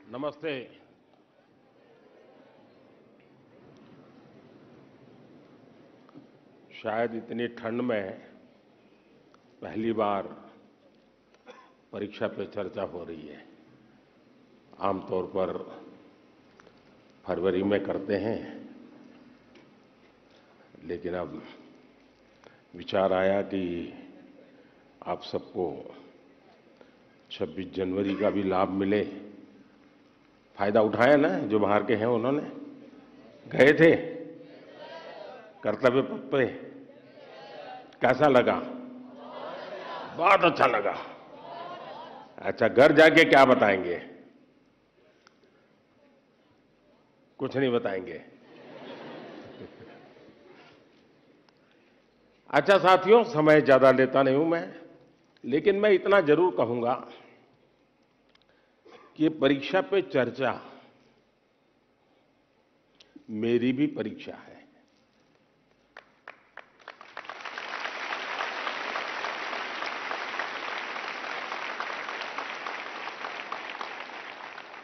नमस्ते। शायद इतनी ठंड में पहली बार परीक्षा पे चर्चा हो रही है। आमतौर पर फरवरी में करते हैं, लेकिन अब विचार आया कि आप सबको 26 जनवरी का भी लाभ मिले। फायदा उठाया ना? जो बाहर के हैं उन्होंने गए थे कर्तव्य पथ पे। कैसा लगा? बहुत अच्छा लगा। अच्छा, घर जाके क्या बताएंगे? कुछ नहीं बताएंगे। अच्छा साथियों, समय ज्यादा लेता नहीं हूं मैं, लेकिन मैं इतना जरूर कहूंगा कि परीक्षा पे चर्चा मेरी भी परीक्षा है।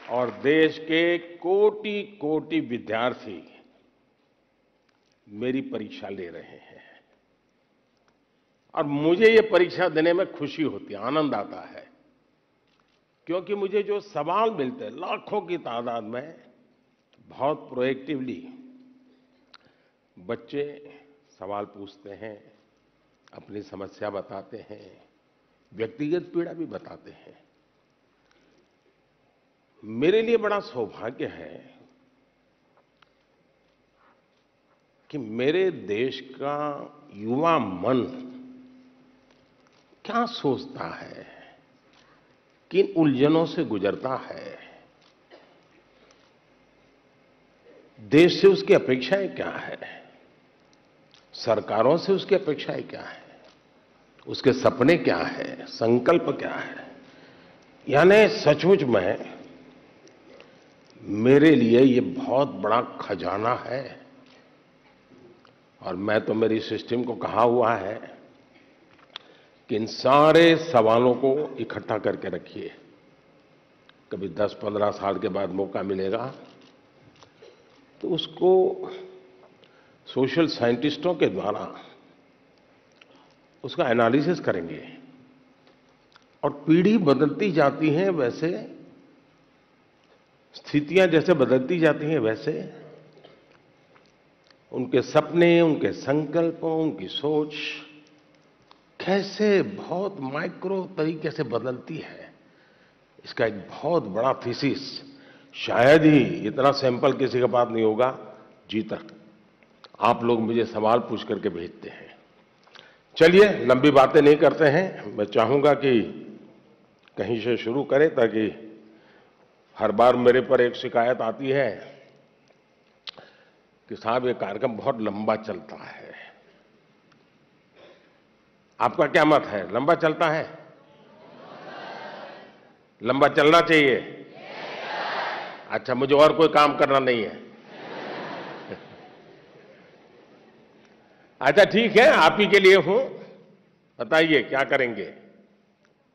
और देश के कोटि कोटि विद्यार्थी मेरी परीक्षा ले रहे हैं और मुझे ये परीक्षा देने में खुशी होती है, आनंद आता है, क्योंकि मुझे जो सवाल मिलते हैं लाखों की तादाद में, बहुत प्रोएक्टिवली बच्चे सवाल पूछते हैं, अपनी समस्या बताते हैं, व्यक्तिगत पीड़ा भी बताते हैं। मेरे लिए बड़ा सौभाग्य है कि मेरे देश का युवा मन क्या सोचता है, किन उलझनों से गुजरता है, देश से उसकी अपेक्षाएं क्या है, सरकारों से उसकी अपेक्षाएं क्या है, उसके सपने क्या है, संकल्प क्या है। यानी सचमुच में मेरे लिए ये बहुत बड़ा खजाना है। और मैं तो मेरी सिस्टम को कहा हुआ है कि इन सारे सवालों को इकट्ठा करके रखिए। कभी 10-15 साल के बाद मौका मिलेगा तो उसको सोशल साइंटिस्टों के द्वारा उसका एनालिसिस करेंगे। और पीढ़ी बदलती जाती है, वैसे स्थितियां जैसे बदलती जाती हैं, वैसे उनके सपने, उनके संकल्प, उनकी सोच कैसे बहुत माइक्रो तरीके से बदलती है, इसका एक बहुत बड़ा थीसिस शायद ही इतना सैंपल किसी के पास नहीं होगा जी तक। आप लोग मुझे सवाल पूछ करके भेजते हैं। चलिए, लंबी बातें नहीं करते हैं। मैं चाहूंगा कि कहीं से शुरू करें, ताकि हर बार मेरे पर एक शिकायत आती है कि साहब ये कार्यक्रम बहुत लंबा चलता है। आपका क्या मत है? लंबा चलता है? लंबा चलना चाहिए? अच्छा, मुझे और कोई काम करना नहीं है? अच्छा ठीक है, आप ही के लिए हूं। बताइए क्या करेंगे?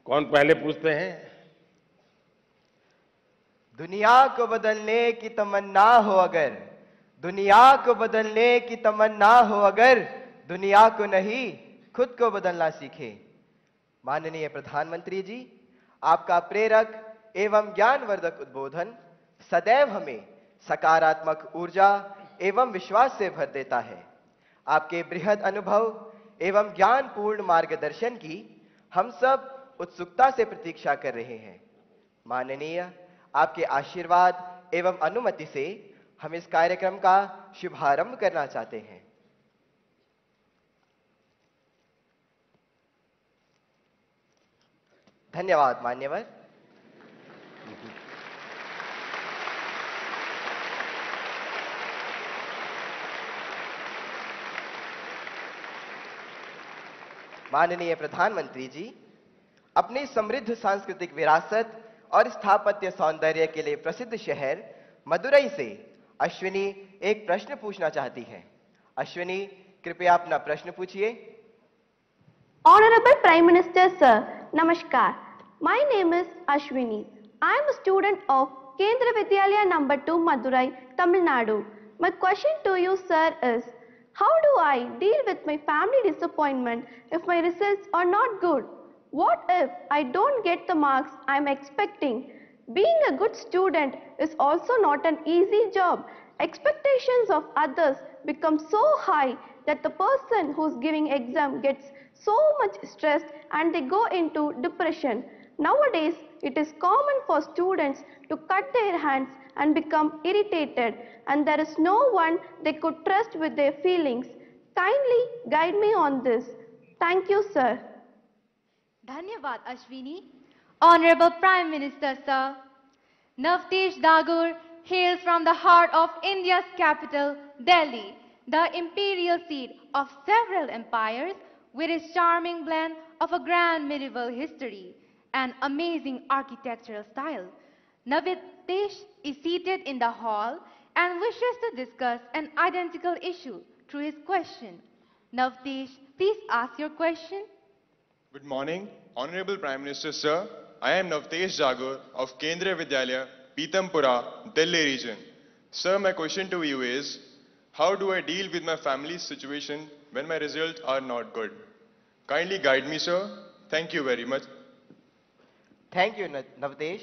कौन पहले पूछते हैं? दुनिया को बदलने की तमन्ना हो अगर, दुनिया को बदलने की तमन्ना हो अगर, दुनिया को नहीं खुद को बदलना सीखे। माननीय प्रधानमंत्री जी, आपका प्रेरक एवं ज्ञानवर्धक उद्बोधन सदैव हमें सकारात्मक ऊर्जा एवं विश्वास से भर देता है। आपके बृहद अनुभव एवं ज्ञानपूर्ण मार्गदर्शन की हम सब उत्सुकता से प्रतीक्षा कर रहे हैं। माननीय, आपके आशीर्वाद एवं अनुमति से हम इस कार्यक्रम का शुभारंभ करना चाहते हैं। धन्यवाद मान्यवर। माननीय प्रधानमंत्री जी, अपनी समृद्ध सांस्कृतिक विरासत और स्थापत्य सौंदर्य के लिए प्रसिद्ध शहर मदुरई से अश्विनी एक प्रश्न पूछना चाहती है। अश्विनी, कृपया अपना प्रश्न पूछिए। Honorable Prime Minister Sir, Namaskar. My name is Ashwini. I am a student of Kendra Vidyalaya number 2 Madurai, Tamil Nadu. My question to you, sir, is how do I deal with my family disappointment if my results are not good? What if I don't get the marks I am expecting? Being a good student is also not an easy job. Expectations of others become so high that the person who's giving exam gets so much stressed and they go into depression. Nowadays, it is common for students to cut their hands and become irritated, and there is no one they could trust with their feelings. Kindly guide me on this. Thank you, sir. Dhanyavad Ashwini. Honorable Prime Minister, sir. Navtesh Dagur hails from the heart of India's capital, Delhi, the imperial seat of several empires, with its charming blend of a grand medieval history and amazing architectural style. Navtesh is seated in the hall and wishes to discuss an identical issue through his question. Navtesh, please ask your question. Good morning, Honorable Prime Minister, sir. I am Navtesh Jagur of Kendriya Vidyalaya, Pitampura, Delhi region. Sir, my question to you is, how do I deal with my family's situation when my results are not good? Kindly guide me, sir. Thank you very much. Thank you Navdesh.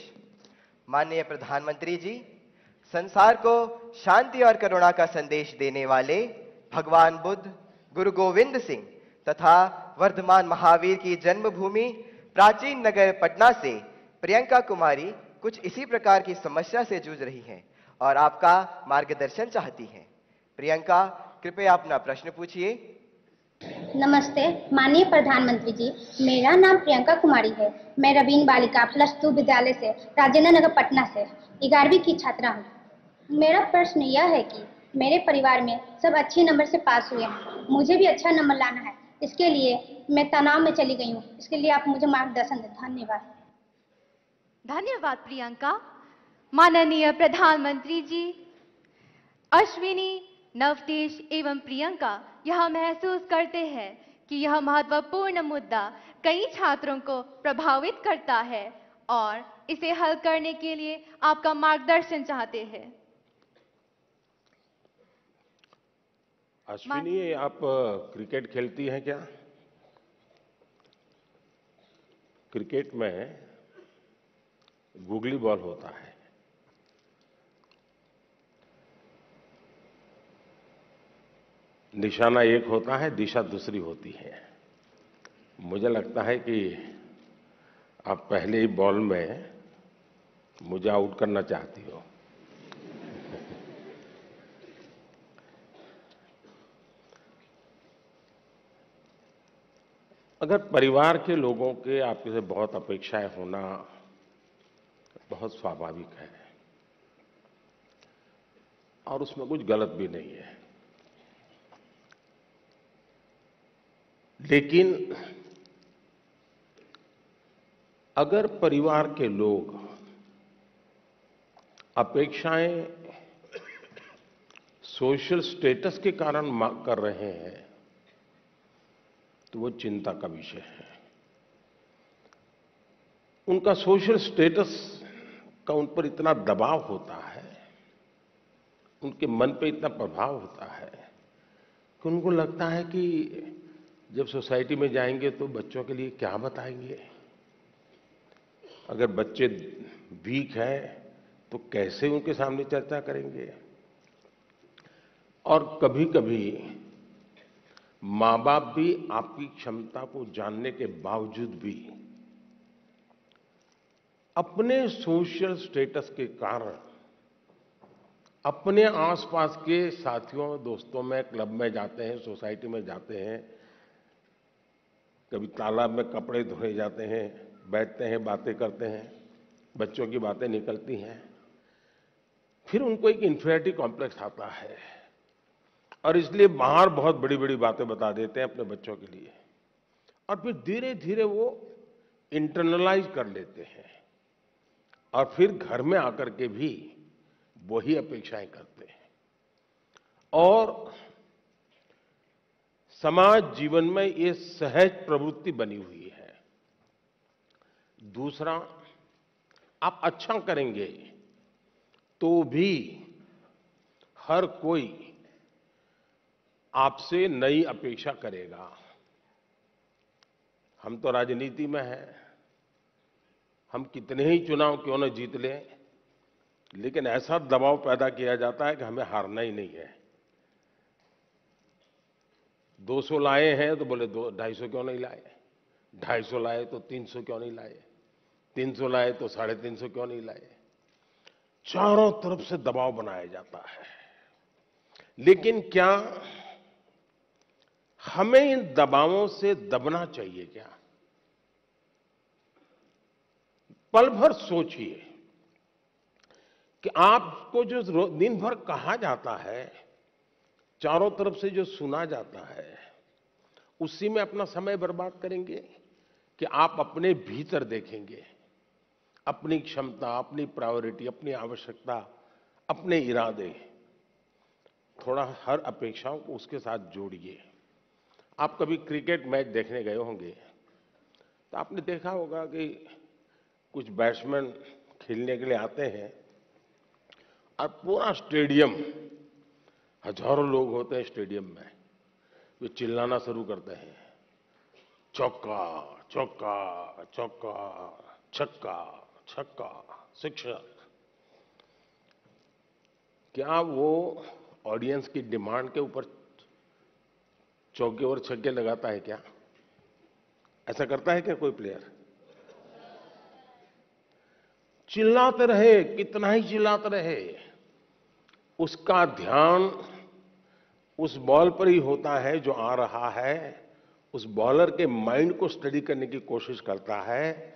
माननीय प्रधानमंत्री जी, संसार को शांति और करुणा का संदेश देने वाले भगवान बुद्ध, गुरु गोविंद सिंह तथा वर्धमान महावीर की जन्मभूमि प्राचीन नगर पटना से प्रियंका कुमारी कुछ इसी प्रकार की समस्या से जूझ रही हैं और आपका मार्गदर्शन चाहती हैं। प्रियंका, कृपया अपना प्रश्न पूछिए। नमस्ते माननीय प्रधानमंत्री जी, मेरा नाम प्रियंका कुमारी है। मैं रवीन बालिका +2 विद्यालय से राजेंद्र नगर पटना से 11वीं की छात्रा हूँ। मेरा प्रश्न यह है कि मेरे परिवार में सब अच्छे नंबर से पास हुए हैं, मुझे भी अच्छा नंबर लाना है। इसके लिए मैं तनाव में चली गई हूँ। इसके लिए आप मुझे मार्गदर्शन दें। धन्यवाद। धन्यवाद प्रियंका। माननीय प्रधानमंत्री जी, अश्विनी, नवतेश एवं प्रियंका यह महसूस करते हैं कि यह महत्वपूर्ण मुद्दा कई छात्रों को प्रभावित करता है और इसे हल करने के लिए आपका मार्गदर्शन चाहते हैं। अश्विनी, आप क्रिकेट खेलती हैं क्या? क्रिकेट में गूगली बॉल होता है। निशाना एक होता है, दिशा दूसरी होती है। मुझे लगता है कि आप पहले ही बॉल में मुझे आउट करना चाहती हो। अगर परिवार के लोगों के आपसे से बहुत अपेक्षाएं होना बहुत स्वाभाविक है और उसमें कुछ गलत भी नहीं है, लेकिन अगर परिवार के लोग अपेक्षाएं सोशल स्टेटस के कारण कर रहे हैं तो वो चिंता का विषय है। उनका सोशल स्टेटस का उन पर इतना दबाव होता है, उनके मन पे इतना प्रभाव होता है कि उनको लगता है कि जब सोसाइटी में जाएंगे तो बच्चों के लिए क्या बताएंगे। अगर बच्चे वीक हैं तो कैसे उनके सामने चर्चा करेंगे। और कभी-कभी माँ बाप भी आपकी क्षमता को जानने के बावजूद भी अपने सोशल स्टेटस के कारण अपने आसपास के साथियों दोस्तों में क्लब में जाते हैं, सोसाइटी में जाते हैं, कभी तालाब में कपड़े धोए जाते हैं, बैठते हैं, बातें करते हैं, बच्चों की बातें निकलती हैं, फिर उनको एक इन्फीरियरिटी कॉम्प्लेक्स आता है और इसलिए बाहर बहुत बड़ी बड़ी बातें बता देते हैं अपने बच्चों के लिए और फिर धीरे धीरे वो इंटरनलाइज कर लेते हैं और फिर घर में आकर के भी वही अपेक्षाएं करते हैं। और समाज जीवन में ये सहज प्रवृत्ति बनी हुई है। दूसरा, आप अच्छा करेंगे तो भी हर कोई आपसे नई अपेक्षा करेगा। हम तो राजनीति में हैं, हम कितने ही चुनाव क्यों न जीत लें, लेकिन ऐसा दबाव पैदा किया जाता है कि हमें हारना ही नहीं है। 200 लाए हैं तो बोले 250 क्यों नहीं लाए, 250 लाए तो 300 क्यों नहीं लाए, 300 लाए तो 350 क्यों नहीं लाए। चारों तरफ से दबाव बनाया जाता है। लेकिन क्या हमें इन दबावों से दबना चाहिए क्या? पल भर सोचिए कि आपको जो दिन भर कहा जाता है, चारों तरफ से जो सुना जाता है, उसी में अपना समय बर्बाद करेंगे कि आप अपने भीतर देखेंगे अपनी क्षमता, अपनी प्रायोरिटी, अपनी आवश्यकता, अपने इरादे। थोड़ा हर अपेक्षाओं को उसके साथ जोड़िए। आप कभी क्रिकेट मैच देखने गए होंगे तो आपने देखा होगा कि कुछ बैट्समैन खेलने के लिए आते हैं और पूरा स्टेडियम, हजारों लोग होते हैं स्टेडियम में, वे चिल्लाना शुरू करते हैं, चौका चौका चौका, छक्का छक्का, शिक्षक। क्या वो ऑडियंस की डिमांड के ऊपर चौके और छक्के लगाता है क्या? ऐसा करता है क्या कोई प्लेयर? चिल्लाते रहे, कितना ही चिल्लाते रहे, उसका ध्यान उस बॉल पर ही होता है जो आ रहा है। उस बॉलर के माइंड को स्टडी करने की कोशिश करता है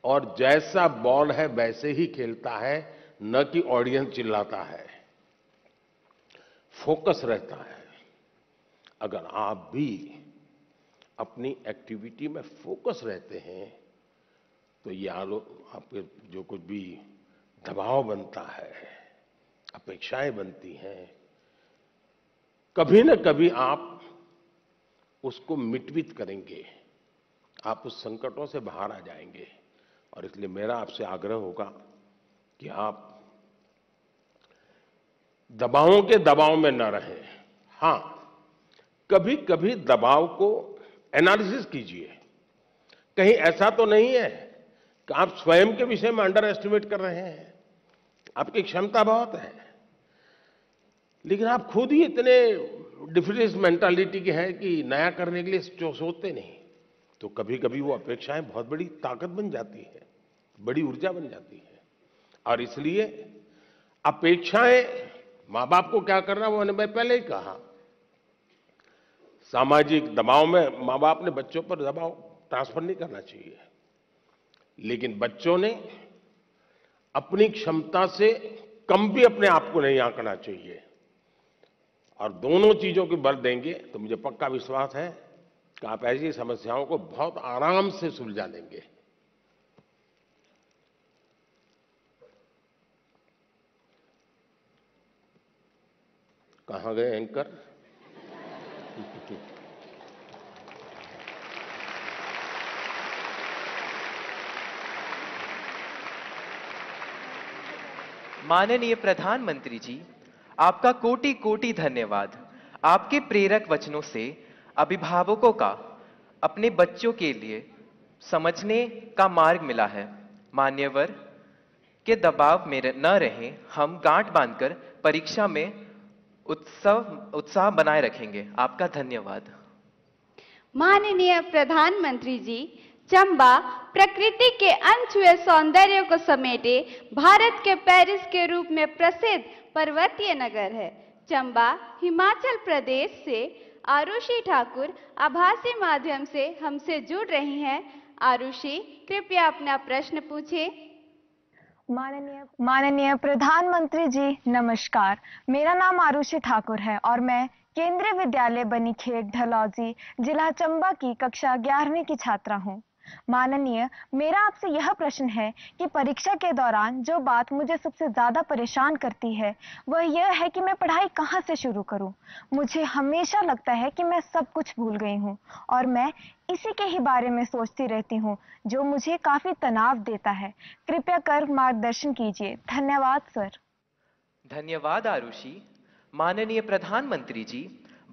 और जैसा बॉल है वैसे ही खेलता है, न कि ऑडियंस चिल्लाता है। फोकस रहता है। अगर आप भी अपनी एक्टिविटी में फोकस रहते हैं तो ये आपके जो कुछ भी दबाव बनता है, अपेक्षाएं बनती हैं, कभी न कभी आप उसको मिटवित करेंगे, आप उस संकटों से बाहर आ जाएंगे। और इसलिए मेरा आपसे आग्रह होगा कि आप दबावों के दबाव में न रहें। हां, कभी कभी दबाव को एनालिसिस कीजिए। कहीं ऐसा तो नहीं है कि आप स्वयं के विषय में अंडर एस्टिमेट कर रहे हैं। आपकी क्षमता बहुत है, लेकिन आप खुद ही इतने डिफरेंस मेंटालिटी के हैं कि नया करने के लिए सोचते नहीं। तो कभी कभी वो अपेक्षाएं बहुत बड़ी ताकत बन जाती है, बड़ी ऊर्जा बन जाती है। और इसलिए अपेक्षाएं, मां बाप को क्या करना वो मैंने पहले ही कहा। सामाजिक दबाव में मां बाप ने बच्चों पर दबाव ट्रांसफर नहीं करना चाहिए, लेकिन बच्चों ने अपनी क्षमता से कम भी अपने आप को नहीं आंकना चाहिए। और दोनों चीजों की बल देंगे तो मुझे पक्का विश्वास है कि आप ऐसी समस्याओं को बहुत आराम से सुलझा लेंगे। कहां गए एंकर? माननीय प्रधानमंत्री जी, आपका कोटि कोटि धन्यवाद। आपके प्रेरक वचनों से अभिभावकों का अपने बच्चों के लिए समझने का मार्ग मिला है। मान्यवर के दबाव में न रहें, हम गांठ बांधकर परीक्षा में उत्साह बनाए रखेंगे। आपका धन्यवाद। माननीय प्रधानमंत्री जी, चंबा प्रकृति के अनछुए सौंदर्य को समेटे भारत के पेरिस के रूप में प्रसिद्ध पर्वतीय नगर है। चंबा हिमाचल प्रदेश से आरुषि ठाकुर आभासी माध्यम से हमसे जुड़ रही हैं। आरुषि, कृपया अपना प्रश्न पूछें। माननीय प्रधानमंत्री जी नमस्कार। मेरा नाम आरुषि ठाकुर है और मैं केंद्रीय विद्यालय बनीखेत ढलौजी, जिला चंबा की कक्षा 11वीं की छात्रा हूँ। माननीय, मेरा आपसे यह प्रश्न है कि परीक्षा के दौरान जो बात मुझे सबसे ज्यादा परेशान करती है वह यह है कि मैं पढ़ाई कहाँ से शुरू करूँ। मुझे हमेशा लगता है कि मैं सब कुछ भूल गई हूँ और मैं इसी के ही बारे में सोचती रहती हूँ, जो मुझे काफी तनाव देता है। कृपया कर मार्गदर्शन कीजिए। धन्यवाद सर। धन्यवाद आरुषि। माननीय प्रधानमंत्री जी,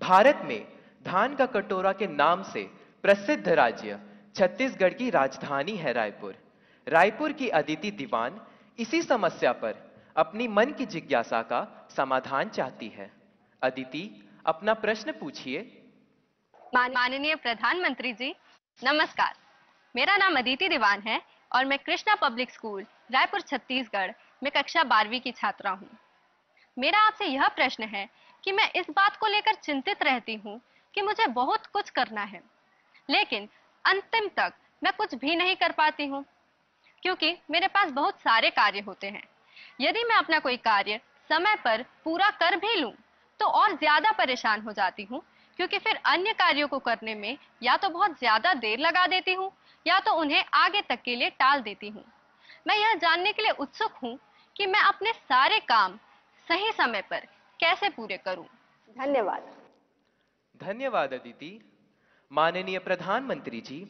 भारत में धान का कटोरा के नाम से प्रसिद्ध राज्य छत्तीसगढ़ की राजधानी है रायपुर। रायपुर की अदिति दीवान इसी समस्या पर अपनी मन की जिज्ञासा का समाधान चाहती है। अदिति, अपना प्रश्न पूछिए। माननीय प्रधानमंत्री जी, नमस्कार। मेरा नाम अदिति दीवान है और मैं कृष्णा पब्लिक स्कूल रायपुर छत्तीसगढ़ में कक्षा 12वीं की छात्रा हूँ। मेरा आपसे यह प्रश्न है कि मैं इस बात को लेकर चिंतित रहती हूँ कि मुझे बहुत कुछ करना है, लेकिन अंतिम तक मैं कुछ भी नहीं कर पाती हूँ, क्योंकि मेरे पास बहुत सारे कार्य होते हैं। यदि मैं अपना कोई कार्य समय पर पूरा कर भी लूँ तो और ज्यादा परेशान हो जाती हूँ, क्योंकि फिर अन्य कार्यों को करने में या तो बहुत ज्यादा देर लगा देती हूँ या तो उन्हें आगे तक के लिए टाल देती हूँ। मैं यह जानने के लिए उत्सुक हूँ कि मैं अपने सारे काम सही समय पर कैसे पूरे करूं। धन्यवाद। धन्यवाद अदिति। माननीय प्रधानमंत्री जी,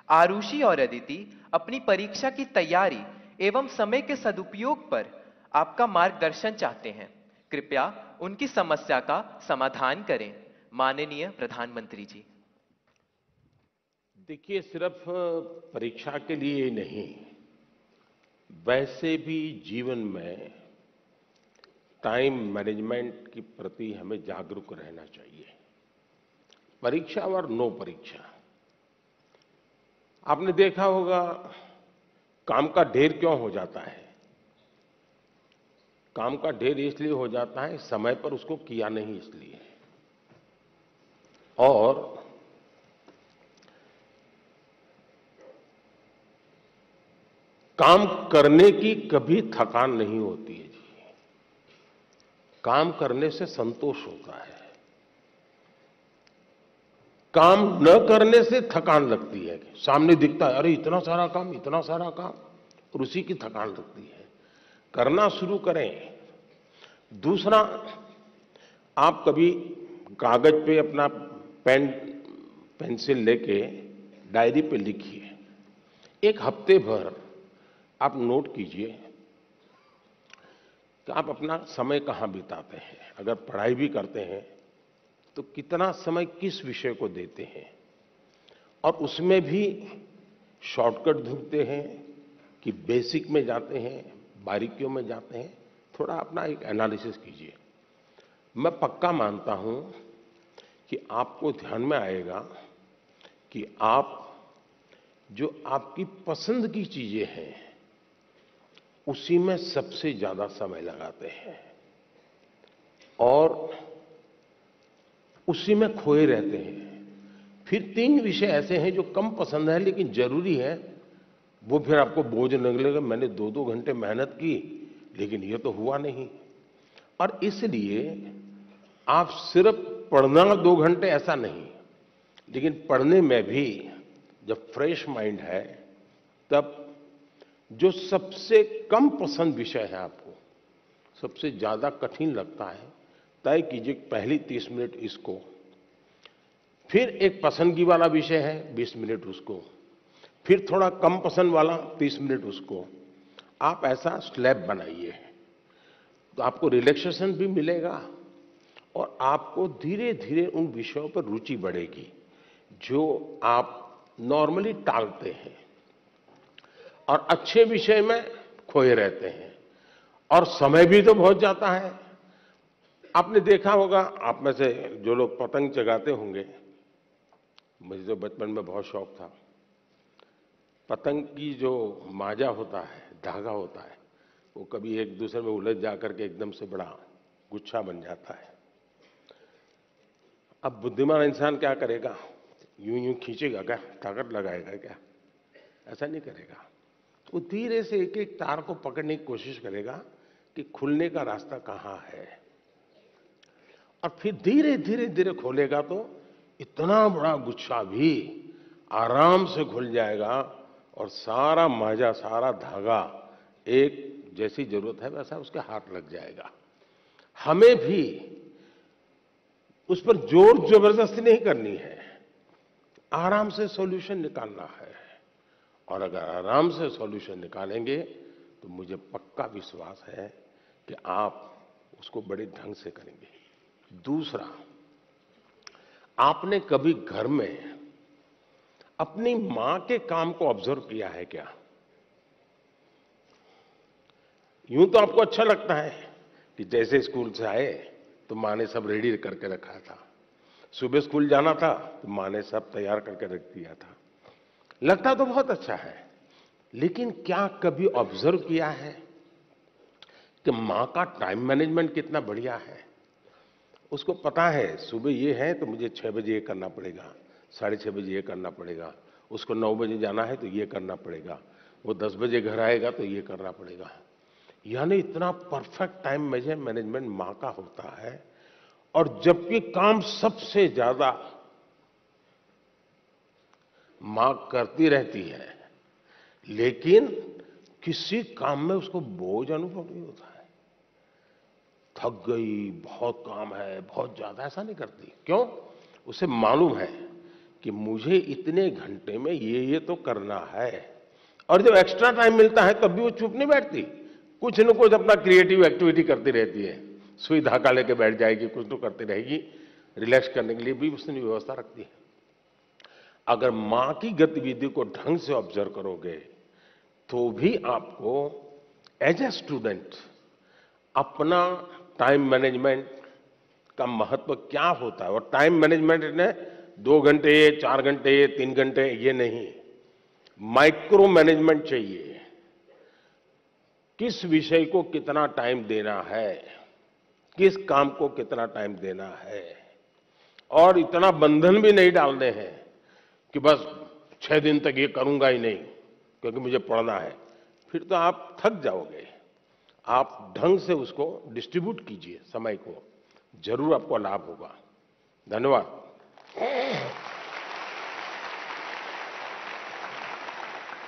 आरुषि और अदिति अपनी परीक्षा की तैयारी एवं समय के सदुपयोग पर आपका मार्गदर्शन चाहते हैं। कृपया उनकी समस्या का समाधान करें। माननीय प्रधानमंत्री जी। देखिए, सिर्फ परीक्षा के लिए ही नहीं, वैसे भी जीवन में टाइम मैनेजमेंट के प्रति हमें जागरूक रहना चाहिए। परीक्षा और नो परीक्षा, आपने देखा होगा काम का ढेर क्यों हो जाता है। काम का ढेर इसलिए हो जाता है समय पर उसको किया नहीं इसलिए। और काम करने की कभी थकान नहीं होती है जी। काम करने से संतोष होता है, काम न करने से थकान लगती है। सामने दिखता है अरे इतना सारा काम, इतना सारा काम, और उसी की थकान लगती है। करना शुरू करें। दूसरा, आप कभी कागज पे अपना पेन पेंसिल लेके डायरी पे लिखिए। एक हफ्ते भर आप नोट कीजिए कि आप अपना समय कहां बिताते हैं। अगर पढ़ाई भी करते हैं तो कितना समय किस विषय को देते हैं, और उसमें भी शॉर्टकट ढूंढते हैं कि बेसिक में जाते हैं, बारीकियों में जाते हैं। थोड़ा अपना एक एनालिसिस कीजिए। मैं पक्का मानता हूं कि आपको ध्यान में आएगा कि आप जो आपकी पसंद की चीजें हैं उसी में सबसे ज्यादा समय लगाते हैं और उसी में खोए रहते हैं। फिर 3 विषय ऐसे हैं जो कम पसंद है लेकिन जरूरी है, वो फिर आपको बोझ लगेगा। मैंने 2-2 घंटे मेहनत की लेकिन ये तो हुआ नहीं। और इसलिए आप सिर्फ पढ़ना 2 घंटे ऐसा नहीं, लेकिन पढ़ने में भी जब फ्रेश माइंड है तब जो सबसे कम पसंद विषय है, आपको सबसे ज्यादा कठिन लगता है, तय कीजिए पहली 30 मिनट इसको, फिर एक पसंदगी वाला विषय है 20 मिनट उसको, फिर थोड़ा कम पसंद वाला 30 मिनट उसको। आप ऐसा स्लैब बनाइए तो आपको रिलैक्सेशन भी मिलेगा और आपको धीरे धीरे उन विषयों पर रुचि बढ़ेगी जो आप नॉर्मली टालते हैं और अच्छे विषय में खोए रहते हैं। और समय भी तो बहुत जाता है। आपने देखा होगा, आप में से जो लोग पतंग चगाते होंगे, मुझे तो बचपन में बहुत शौक था। पतंग की जो माजा होता है, धागा होता है, वो कभी एक दूसरे में उलझ जाकर के एकदम से बड़ा गुच्छा बन जाता है। अब बुद्धिमान इंसान क्या करेगा? यूं यूं खींचेगा क्या? ताकत लगाएगा क्या? ऐसा नहीं करेगा। तो धीरे से एक एक तार को पकड़ने की कोशिश करेगा कि खुलने का रास्ता कहां है, और फिर धीरे धीरे धीरे खोलेगा तो इतना बड़ा गुच्छा भी आराम से खुल जाएगा और सारा माजा, सारा धागा एक जैसी जरूरत है वैसा उसके हाथ लग जाएगा। हमें भी उस पर जोर जबरदस्ती नहीं करनी है, आराम से सॉल्यूशन निकालना है। और अगर आराम से सॉल्यूशन निकालेंगे तो मुझे पक्का विश्वास है कि आप उसको बड़े ढंग से करेंगे। दूसरा, आपने कभी घर में अपनी मां के काम को ऑब्जर्व किया है क्या? यूं तो आपको अच्छा लगता है कि जैसे स्कूल से आए तो मां ने सब रेडी करके रखा था, सुबह स्कूल जाना था तो मां ने सब तैयार करके रख दिया था, लगता तो बहुत अच्छा है। लेकिन क्या कभी ऑब्जर्व किया है कि मां का टाइम मैनेजमेंट कितना बढ़िया है? उसको पता है सुबह ये है तो मुझे 6 बजे ये करना पड़ेगा, 6:30 बजे ये करना पड़ेगा, उसको 9 बजे जाना है तो ये करना पड़ेगा, वो 10 बजे घर आएगा तो ये करना पड़ेगा। यानी इतना परफेक्ट टाइम मैनेजमेंट मां का होता है। और जबकि काम सबसे ज्यादा मां करती रहती है, लेकिन किसी काम में उसको बोझ अनुभव नहीं होता है। थक गई, बहुत काम है, बहुत ज्यादा, ऐसा नहीं करती। क्यों? उसे मालूम है कि मुझे इतने घंटे में ये तो करना है। और जब एक्स्ट्रा टाइम मिलता है तब भी वो चुप नहीं बैठती, कुछ न कुछ अपना क्रिएटिव एक्टिविटी करती रहती है। सुई धागा लेके बैठ जाएगी, कुछ तो करती रहेगी, रिलैक्स करने के लिए भी उसने व्यवस्था रखती है। अगर मां की गतिविधि को ढंग से ऑब्जर्व करोगे तो भी आपको एज ए स्टूडेंट अपना टाइम मैनेजमेंट का महत्व क्या होता है। और टाइम मैनेजमेंट ने 2 घंटे, 4 घंटे, 3 घंटे ये नहीं, माइक्रो मैनेजमेंट चाहिए। किस विषय को कितना टाइम देना है, किस काम को कितना टाइम देना है, और इतना बंधन भी नहीं डालने हैं कि बस 6 दिन तक ये करूंगा ही नहीं क्योंकि मुझे पढ़ना है। फिर तो आप थक जाओगे। आप ढंग से उसको डिस्ट्रीब्यूट कीजिए समय को, जरूर आपको लाभ होगा। धन्यवाद।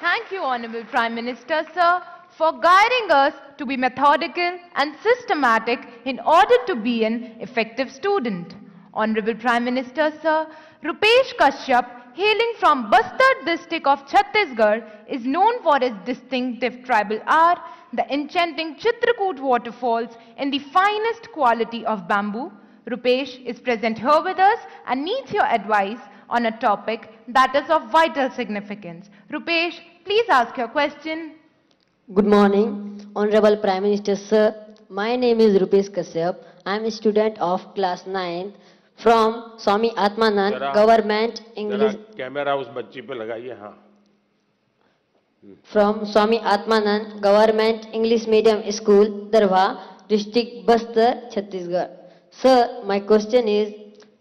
Thank you, Honorable Prime Minister, sir, for guiding us to be methodical and systematic in order to be an effective student. Honorable Prime Minister, sir, Rupesh Kashyap, hailing from Bastar district of Chhattisgarh, is known for his distinctive tribal art, the enchanting Chitrakoot waterfalls, and the finest quality of bamboo. Rupesh is present here with us and needs your advice on a topic that is of vital significance. Rupesh, please ask your question. Good morning, Honorable Prime Minister, sir. My name is Rupesh Kashyap. I am a student of class 9th from Swami Atmanand Government English. Camera उस बच्ची पे लगाइए। हाँ। From Swami Atmanand Government English Medium School, Darwa, District Bastar, Chhattisgarh. Sir, my question is,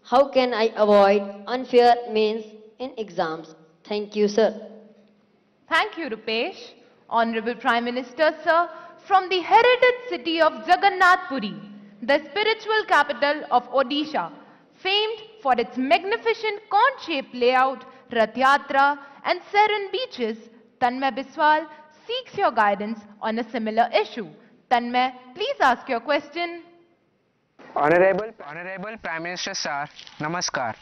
how can I avoid unfair means in exams? Thank you, sir. Thank you, Rupesh. Honorable Prime Minister, sir, from the heritage city of Jagannath Puri, the spiritual capital of Odisha, famed for its magnificent cone-shaped layout, Rath Yatra, and serene beaches, Tanmay Biswal seeks your guidance on a similar issue. Tanmay, please ask your question. Honorable Prime Minister, sir, Namaskar.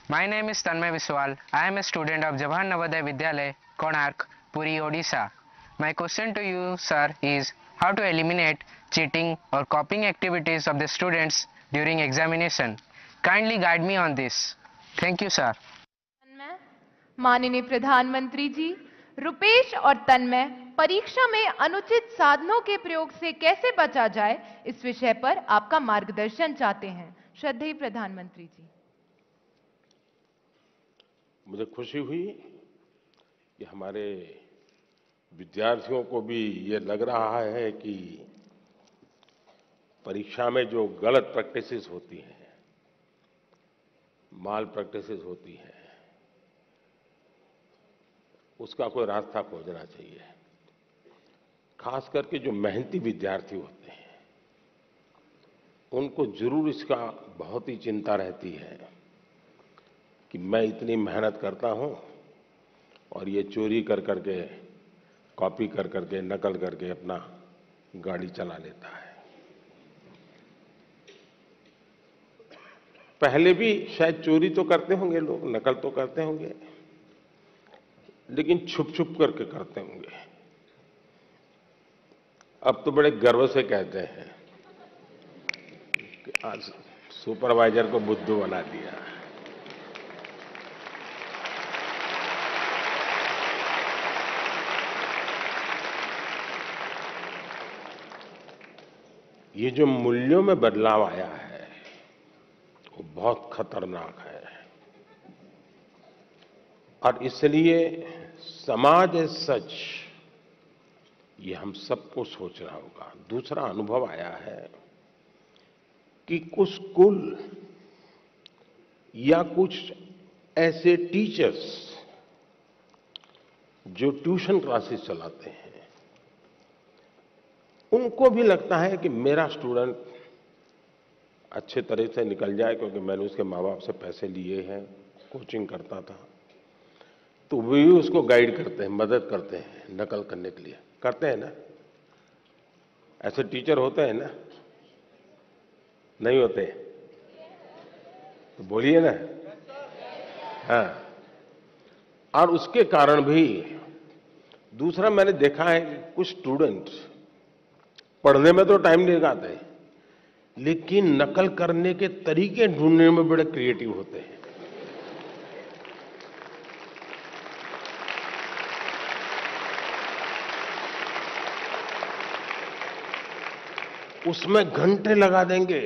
My name is Tanmay Biswal. I am a student of Jawahar Navodaya Vidyalaya, Konark, Puri, Odisha. My question to you, sir, is how to eliminate cheating or copying activities of the students during examination. Kindly guide me on this. Thank you, sir. माननीय प्रधानमंत्री जी, रुपेश और तन्मय परीक्षा में अनुचित साधनों के प्रयोग से कैसे बचा जाए, इस विषय पर आपका मार्गदर्शन चाहते हैं। श्रद्धेय प्रधानमंत्री जी। मुझे खुशी हुई कि हमारे विद्यार्थियों को भी ये लग रहा है कि परीक्षा में जो गलत प्रैक्टिसेस होती हैं, माल प्रैक्टिसेस होती हैं, उसका कोई रास्ता खोजना चाहिए। खास करके जो मेहनती विद्यार्थी होते हैं उनको जरूर इसका बहुत ही चिंता रहती है कि मैं इतनी मेहनत करता हूं और ये चोरी कर करके, कॉपी कर करके, नकल करके अपना गाड़ी चला लेता है। पहले भी शायद चोरी तो करते होंगे लोग, नकल तो करते होंगे, लेकिन छुप छुप करके करते होंगे। अब तो बड़े गर्व से कहते हैं कि आज सुपरवाइजर को बुद्धू बना दिया। ये जो मूल्यों में बदलाव आया है वो बहुत खतरनाक है और इसलिए समाज एज सच ये हम सबको सोचना होगा। दूसरा अनुभव आया है कि कुछ स्कूल या कुछ ऐसे टीचर्स जो ट्यूशन क्लासेस चलाते हैं उनको भी लगता है कि मेरा स्टूडेंट अच्छे तरह से निकल जाए, क्योंकि मैंने उसके माँ बाप से पैसे लिए हैं, कोचिंग करता था, तो वे भी उसको गाइड करते हैं, मदद करते हैं नकल करने के लिए। करते हैं ना? ऐसे टीचर होते हैं ना? नहीं होते? तो बोलिए ना। हाँ। और उसके कारण भी दूसरा मैंने देखा है कि कुछ स्टूडेंट पढ़ने में तो टाइम नहीं लगाते, लेकिन नकल करने के तरीके ढूंढने में बड़े क्रिएटिव होते हैं। उसमें घंटे लगा देंगे,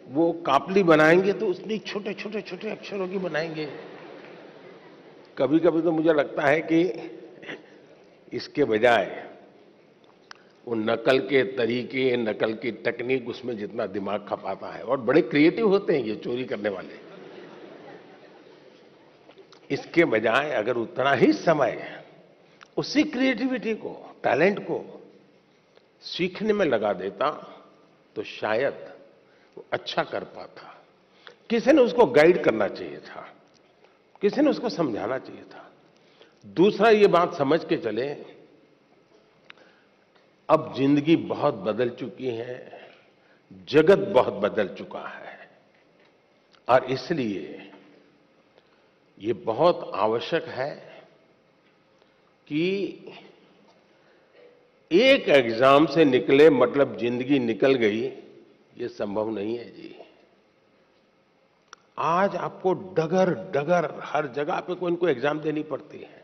वो कापली बनाएंगे तो उसमें छोटे छोटे छोटे अक्षरों की बनाएंगे। कभी कभी तो मुझे लगता है कि इसके बजाय वो नकल के तरीके, नकल की टेक्निक, उसमें जितना दिमाग खपाता है, और बड़े क्रिएटिव होते हैं ये चोरी करने वाले, इसके बजाय अगर उतना ही समय उसी क्रिएटिविटी को, टैलेंट को सीखने में लगा देता तो शायद वो अच्छा कर पाता। किसी ने उसको गाइड करना चाहिए था, किसी ने उसको समझाना चाहिए था। दूसरा ये बात समझ के चले, अब जिंदगी बहुत बदल चुकी है, जगत बहुत बदल चुका है, और इसलिए ये बहुत आवश्यक है कि एक एग्जाम से निकले मतलब जिंदगी निकल गई, ये संभव नहीं है जी। आज आपको डगर डगर हर जगह पे कोई इनको एग्जाम देनी पड़ती है।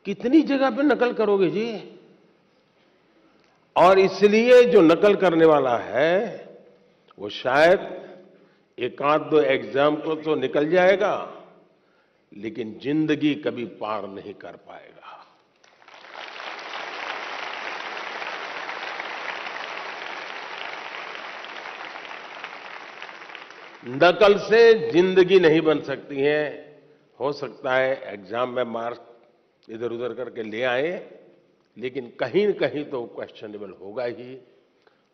कितनी जगह पे नकल करोगे जी? और इसलिए जो नकल करने वाला है वो शायद एक आध दो एग्जाम को तो निकल जाएगा, लेकिन जिंदगी कभी पार नहीं कर पाएगा। नकल से जिंदगी नहीं बन सकती है। हो सकता है एग्जाम में मार्क्स इधर उधर करके ले आए, लेकिन कहीं न कहीं तो क्वेश्चनेबल होगा ही।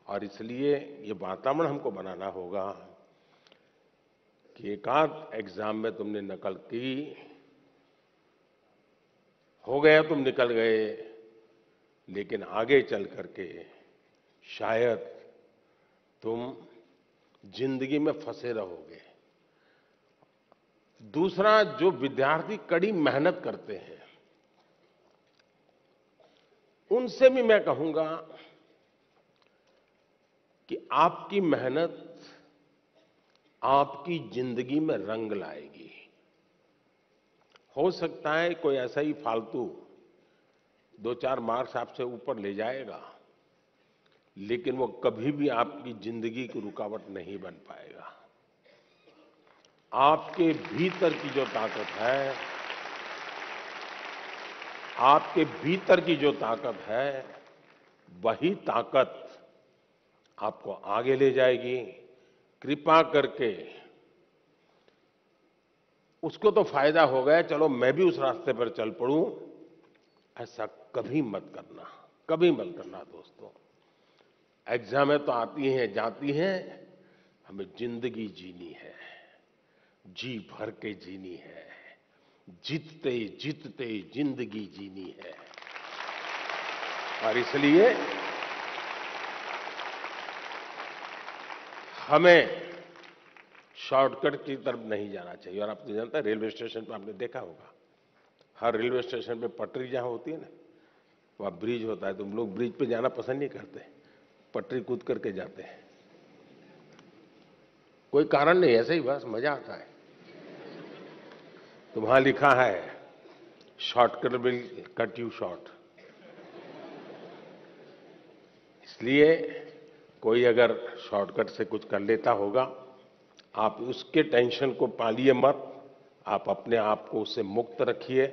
और इसलिए ये वातावरण हमको बनाना होगा कि एक आध एग्जाम में तुमने नकल की, हो गया तुम निकल गए, लेकिन आगे चल करके शायद तुम जिंदगी में फंसे रहोगे। दूसरा, जो विद्यार्थी कड़ी मेहनत करते हैं उनसे भी मैं कहूंगा कि आपकी मेहनत आपकी जिंदगी में रंग लाएगी। हो सकता है कोई ऐसा ही फालतू 2-4 मार्क्स आपसे ऊपर ले जाएगा, लेकिन वो कभी भी आपकी जिंदगी की रुकावट नहीं बन पाएगा। आपके भीतर की जो ताकत है, आपके भीतर की जो ताकत है, वही ताकत आपको आगे ले जाएगी। कृपा करके उसको तो फायदा हो गया, चलो मैं भी उस रास्ते पर चल पड़ूं, ऐसा कभी मत करना, कभी मत करना दोस्तों। एग्जामें तो आती हैं जाती हैं, हमें जिंदगी जीनी है, जी भर के जीनी है, जीतते जीतते जिंदगी जीनी है। और इसलिए हमें शॉर्टकट की तरफ नहीं जाना चाहिए। और आप तो जानते हैं, रेलवे स्टेशन पर आपने देखा होगा, हर रेलवे स्टेशन पे पटरी जहां होती है ना, वहां ब्रिज होता है। तुम लोग ब्रिज पे जाना पसंद नहीं करते, पटरी कूद करके जाते हैं। कोई कारण नहीं, ऐसे ही बस मजा आता है। तो वहां लिखा है shortcut will cut you short. इसलिए कोई अगर शॉर्टकट से कुछ कर लेता होगा, आप उसके टेंशन को पालिए मत, आप अपने आप को उससे मुक्त रखिए,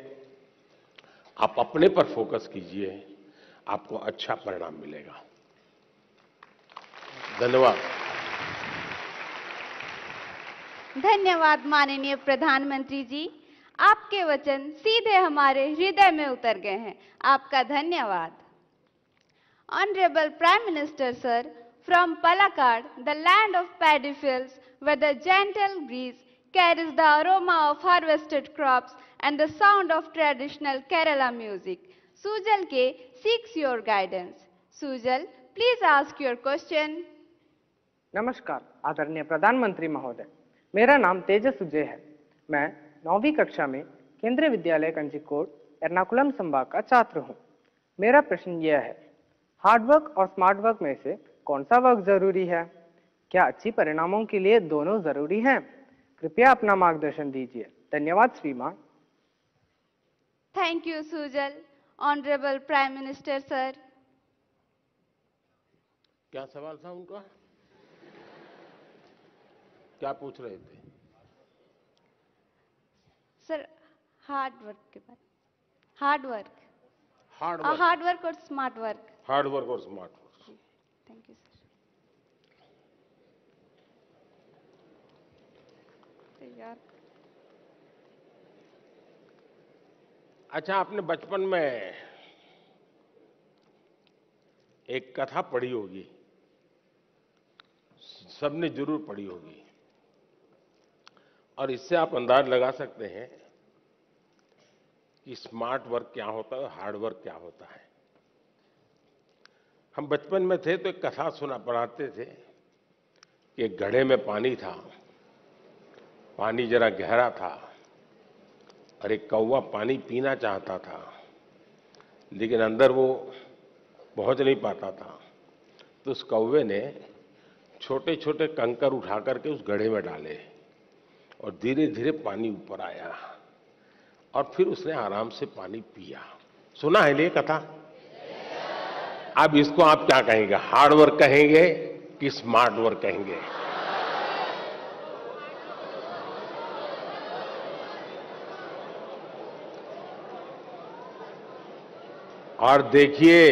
आप अपने पर फोकस कीजिए, आपको अच्छा परिणाम मिलेगा। धन्यवाद। धन्यवाद माननीय प्रधानमंत्री जी, आपके वचन सीधे हमारे हृदय में उतर गए हैं। आपका धन्यवाद। Honorable Prime Minister Sir, from Palakkad, the land of paddy fields, where the gentle breeze carries the aroma of harvested crops and the sound of traditional Kerala music, Sujal K seeks your guidance. Sujal, please ask your question. नमस्कार आदरणीय प्रधानमंत्री महोदय, मेरा नाम तेजस सुजय है। मैं 9वीं कक्षा में केंद्रीय विद्यालय कंजीकोट एर्नाकुलम संभाग का छात्र हूँ। मेरा प्रश्न यह है, हार्डवर्क और स्मार्ट वर्क में से कौन सा वर्क जरूरी है? क्या अच्छी परिणामों के लिए दोनों जरूरी हैं? कृपया अपना मार्गदर्शन दीजिए। धन्यवाद श्रीमान। Thank you, Sujal. Honorable Prime Minister Sir. क्या सवाल था उनका? क्या पूछ रहे थे? सर, हार्ड वर्क के बाद। हार्ड वर्क और स्मार्ट वर्क। हार्ड वर्क और smart work. Thank you sir. यार अच्छा, आपने बचपन में एक कथा पढ़ी होगी, सबने जरूर पढ़ी होगी, और इससे आप अंदाज लगा सकते हैं कि स्मार्ट वर्क क्या होता है, हार्ड वर्क क्या होता है। हम बचपन में थे तो एक कथा पढ़ाते थे कि एक घड़े में पानी था, पानी जरा गहरा था और एक कौवा पानी पीना चाहता था, लेकिन अंदर वो पहुंच नहीं पाता था। तो उस कौवे ने छोटे छोटे कंकर उठा करके उस घड़े में डाले और धीरे धीरे पानी ऊपर आया और फिर उसने आराम से पानी पिया। सुना है ये कथा? अब इसको आप क्या कहेंगे, हार्ड वर्क कहेंगे कि स्मार्ट वर्क कहेंगे? और देखिए,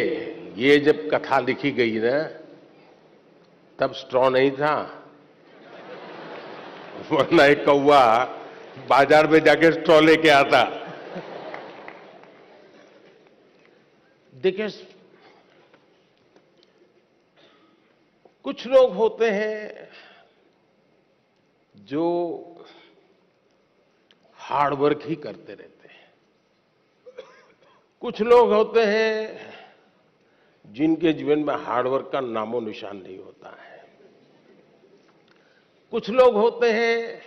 ये जब कथा लिखी गई ना, तब स्ट्रॉ नहीं था, वरना एक कौवा बाजार में जाके स्ट्रॉ लेके आता। देखिए, कुछ लोग होते हैं जो हार्ड वर्क ही करते रहते हैं, कुछ लोग होते हैं जिनके जीवन में हार्ड वर्क का नामो निशान नहीं होता है, कुछ लोग होते हैं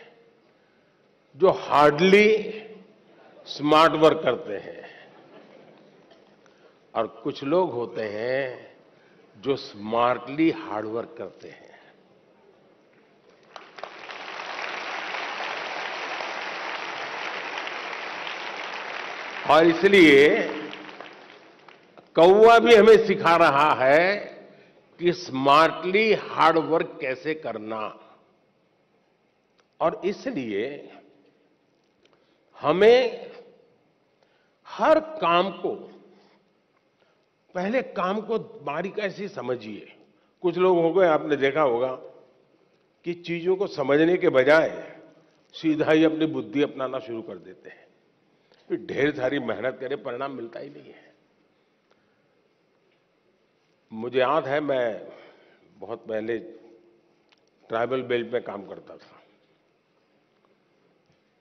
जो हार्डली स्मार्ट वर्क करते हैं, और कुछ लोग होते हैं जो स्मार्टली हार्ड वर्क करते हैं। और इसलिए कौवा भी हमें सिखा रहा है कि स्मार्टली हार्ड वर्क कैसे करना। और इसलिए हमें हर काम को, पहले काम को बारीकी से समझिए। कुछ लोग हो गए, आपने देखा होगा कि चीजों को समझने के बजाय सीधा ही अपनी बुद्धि अपनाना शुरू कर देते हैं, फिर ढेर सारी मेहनत करे, परिणाम मिलता ही नहीं है। मुझे याद है, मैं बहुत पहले ट्राइबल बेल्ट में काम करता था,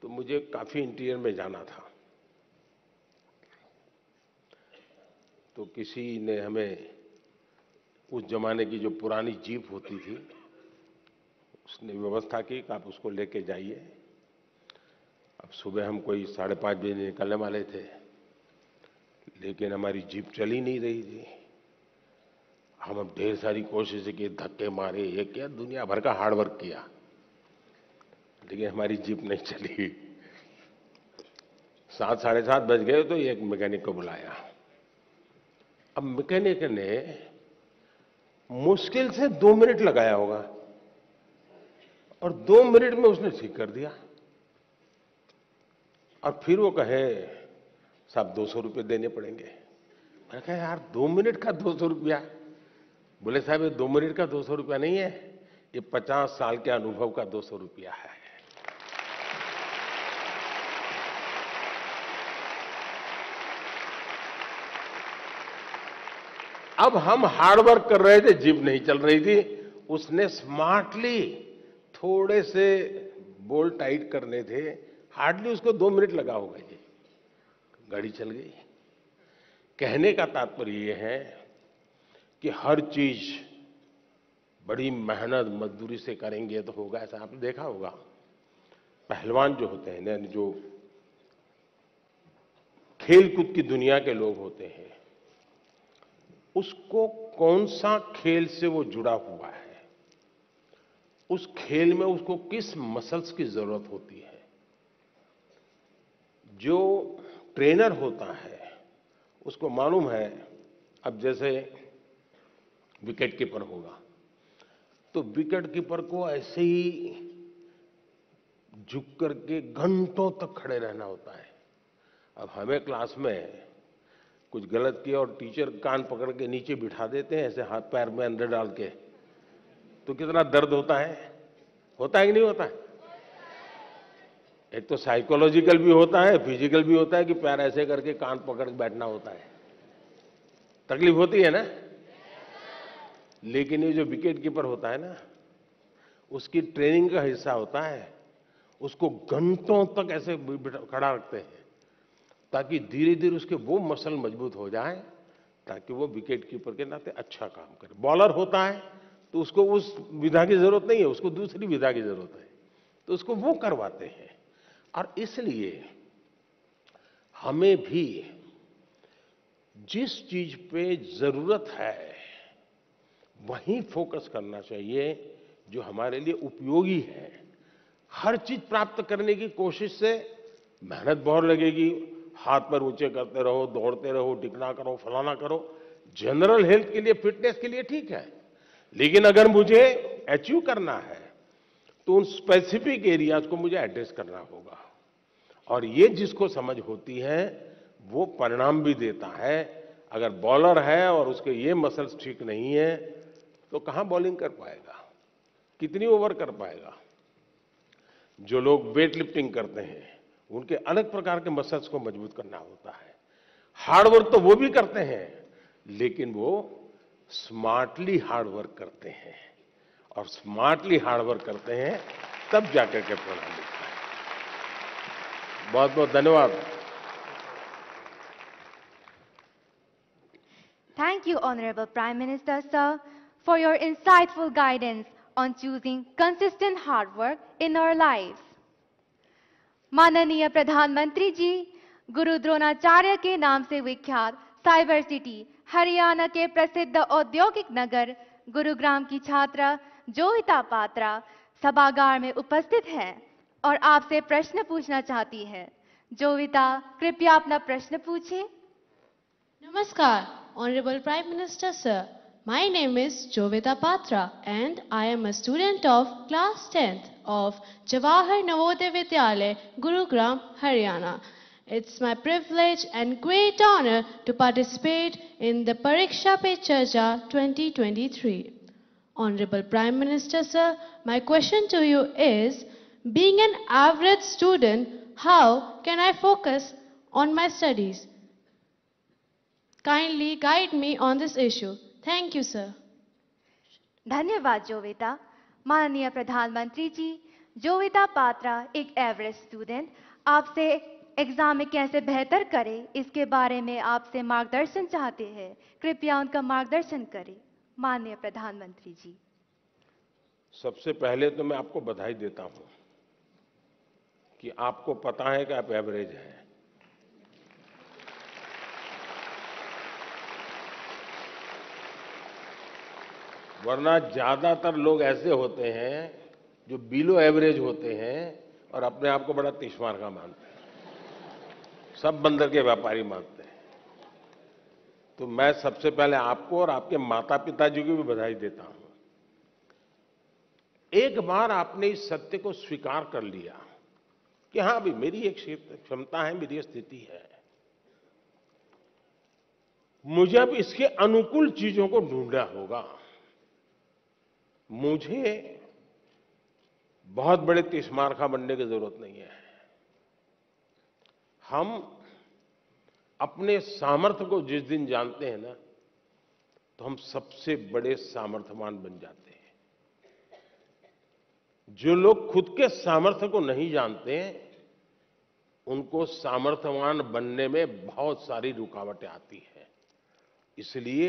तो मुझे काफी इंटीरियर में जाना था। तो किसी ने हमें, उस जमाने की जो पुरानी जीप होती थी, उसने व्यवस्था की कि आप उसको लेके जाइए। अब सुबह हम कोई 5:30 बजे निकलने वाले थे, लेकिन हमारी जीप चली नहीं रही थी। हम अब ढेर सारी कोशिश की, धक्के मारे, ये किया, दुनिया भर का हार्ड वर्क किया, लेकिन हमारी जीप नहीं चली। 7, साढ़े 7 बज गए तो एक मैकेनिक को बुलाया। अब मैकेनिक ने मुश्किल से 2 मिनट लगाया होगा और 2 मिनट में उसने ठीक कर दिया। और फिर वो कहे साहब 200 रुपये देने पड़ेंगे। मैंने कहा यार 2 मिनट का 200 रुपया? बोले साहब ये 2 मिनट का 200 रुपया नहीं है, ये 50 साल के अनुभव का 200 रुपया है। अब हम हार्ड वर्क कर रहे थे, जीप नहीं चल रही थी। उसने स्मार्टली थोड़े से बोल्ट टाइट करने थे, हार्डली उसको 2 मिनट लगा होगा जी, गाड़ी चल गई। कहने का तात्पर्य ये है कि हर चीज बड़ी मेहनत मजदूरी से करेंगे तो होगा, ऐसा आपने देखा होगा। पहलवान जो होते हैं, यानी जो खेल कूद की दुनिया के लोग होते हैं, उसको कौन सा खेल से वो जुड़ा हुआ है, उस खेल में उसको किस मसल्स की जरूरत होती है। जो ट्रेनर होता है उसको मालूम है। अब जैसे विकेट कीपर होगा तो विकेट कीपर को ऐसे ही झुक करके घंटों तक खड़े रहना होता है। अब हमें क्लास में कुछ गलत किया और टीचर कान पकड़ के नीचे बिठा देते हैं, ऐसे हाथ पैर में अंदर डाल के, तो कितना दर्द होता है कि नहीं होता है? एक तो साइकोलॉजिकल भी होता है, फिजिकल भी होता है कि पैर ऐसे करके कान पकड़ के बैठना होता है। तकलीफ होती है ना। लेकिन ये जो विकेट कीपर होता है ना, उसकी ट्रेनिंग का हिस्सा होता है, उसको घंटों तक ऐसे खड़ा रखते हैं ताकि धीरे धीरे उसके वो मसल मजबूत हो जाए, ताकि वो विकेट कीपर के नाते अच्छा काम करे। बॉलर होता है तो उसको उस विधा की जरूरत नहीं है, उसको दूसरी विधा की जरूरत है, तो उसको वो करवाते हैं। और इसलिए हमें भी जिस चीज पे जरूरत है वहीं फोकस करना चाहिए जो हमारे लिए उपयोगी है। हर चीज प्राप्त करने की कोशिश से मेहनत बहुत लगेगी, हाथ पैर ऊंचे करते रहो, दौड़ते रहो, टिकना करो, फलाना करो। जनरल हेल्थ के लिए, फिटनेस के लिए ठीक है, लेकिन अगर मुझे अचीव करना है तो उन स्पेसिफिक एरियाज को मुझे एड्रेस करना होगा। और ये जिसको समझ होती है वो परिणाम भी देता है। अगर बॉलर है और उसके ये मसल्स ठीक नहीं है तो कहां बॉलिंग कर पाएगा, कितनी ओवर कर पाएगा। जो लोग वेट लिफ्टिंग करते हैं उनके अलग प्रकार के मसल्स को मजबूत करना होता है। हार्ड वर्क तो वो भी करते हैं, लेकिन वो स्मार्टली हार्ड वर्क करते हैं, और स्मार्टली हार्ड वर्क करते हैं तब जाकर के परिणाम मिलता है। बहुत बहुत धन्यवाद। Thank you, Honorable Prime Minister, sir, for your insightful guidance on choosing consistent hard work in our lives. माननीय प्रधानमंत्री जी, गुरु द्रोणाचार्य के नाम से विख्यात साइबर सिटी हरियाणा के प्रसिद्ध औद्योगिक नगर गुरुग्राम की छात्रा जोविता पात्रा सभागार में उपस्थित है और आपसे प्रश्न पूछना चाहती है। जोविता, कृपया अपना प्रश्न पूछें। Namaskar, Honorable Prime Minister Sir. My name is Jovita Patra and I am a student of class 10th of Jawahar Navodaya Vidyalaya, Gurugram, Haryana. It's my privilege and great honor to participate in the Pariksha Pe Charcha 2023. Honorable Prime Minister Sir, my question to you is, being an average student, how can I focus on my studies? Kindly guide me on this issue. Thank you, sir. धन्यवाद जोविता। माननीय प्रधानमंत्री जी, जोविता पात्रा एक average student आपसे exam में कैसे बेहतर करे इसके बारे में आपसे मार्गदर्शन चाहते हैं। कृपया उनका मार्गदर्शन करें। माननीय प्रधानमंत्री जी। सबसे पहले तो मैं आपको बधाई देता हूं कि आपको पता है कि आप एवरेज हैं। वरना ज्यादातर लोग ऐसे होते हैं जो बिलो एवरेज होते हैं और अपने आप को बड़ा तीसमार का मानते हैं, सब बंदर के व्यापारी मानते हैं। तो मैं सबसे पहले आपको और आपके माता पिताजी को भी बधाई देता हूं। एक बार आपने इस सत्य को स्वीकार कर लिया कि हाँ भी मेरी एक क्षमता है, मेरी स्थिति है, मुझे अब इसके अनुकूल चीजों को ढूंढना होगा। मुझे बहुत बड़े तीसमारखा बनने की जरूरत नहीं है। हम अपने सामर्थ्य को जिस दिन जानते हैं ना, तो हम सबसे बड़े सामर्थ्यवान बन जाते हैं। जो लोग खुद के सामर्थ्य को नहीं जानते हैं, उनको सामर्थ्यवान बनने में बहुत सारी रुकावटें आती हैं। इसलिए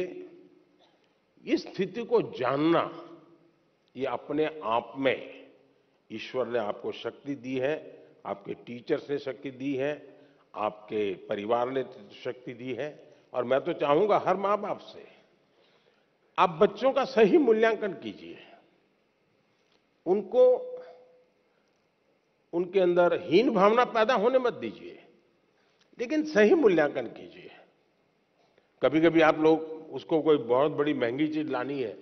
इस स्थिति को जानना, ये अपने आप में ईश्वर ने आपको शक्ति दी है, आपके टीचर्स ने शक्ति दी है, आपके परिवार ने शक्ति दी है। और मैं तो चाहूंगा हर मां बाप से, आप बच्चों का सही मूल्यांकन कीजिए, उनको उनके अंदर हीन भावना पैदा होने मत दीजिए, लेकिन सही मूल्यांकन कीजिए। कभी कभी आप लोग उसको कोई बहुत बड़ी महंगी चीज लानी है,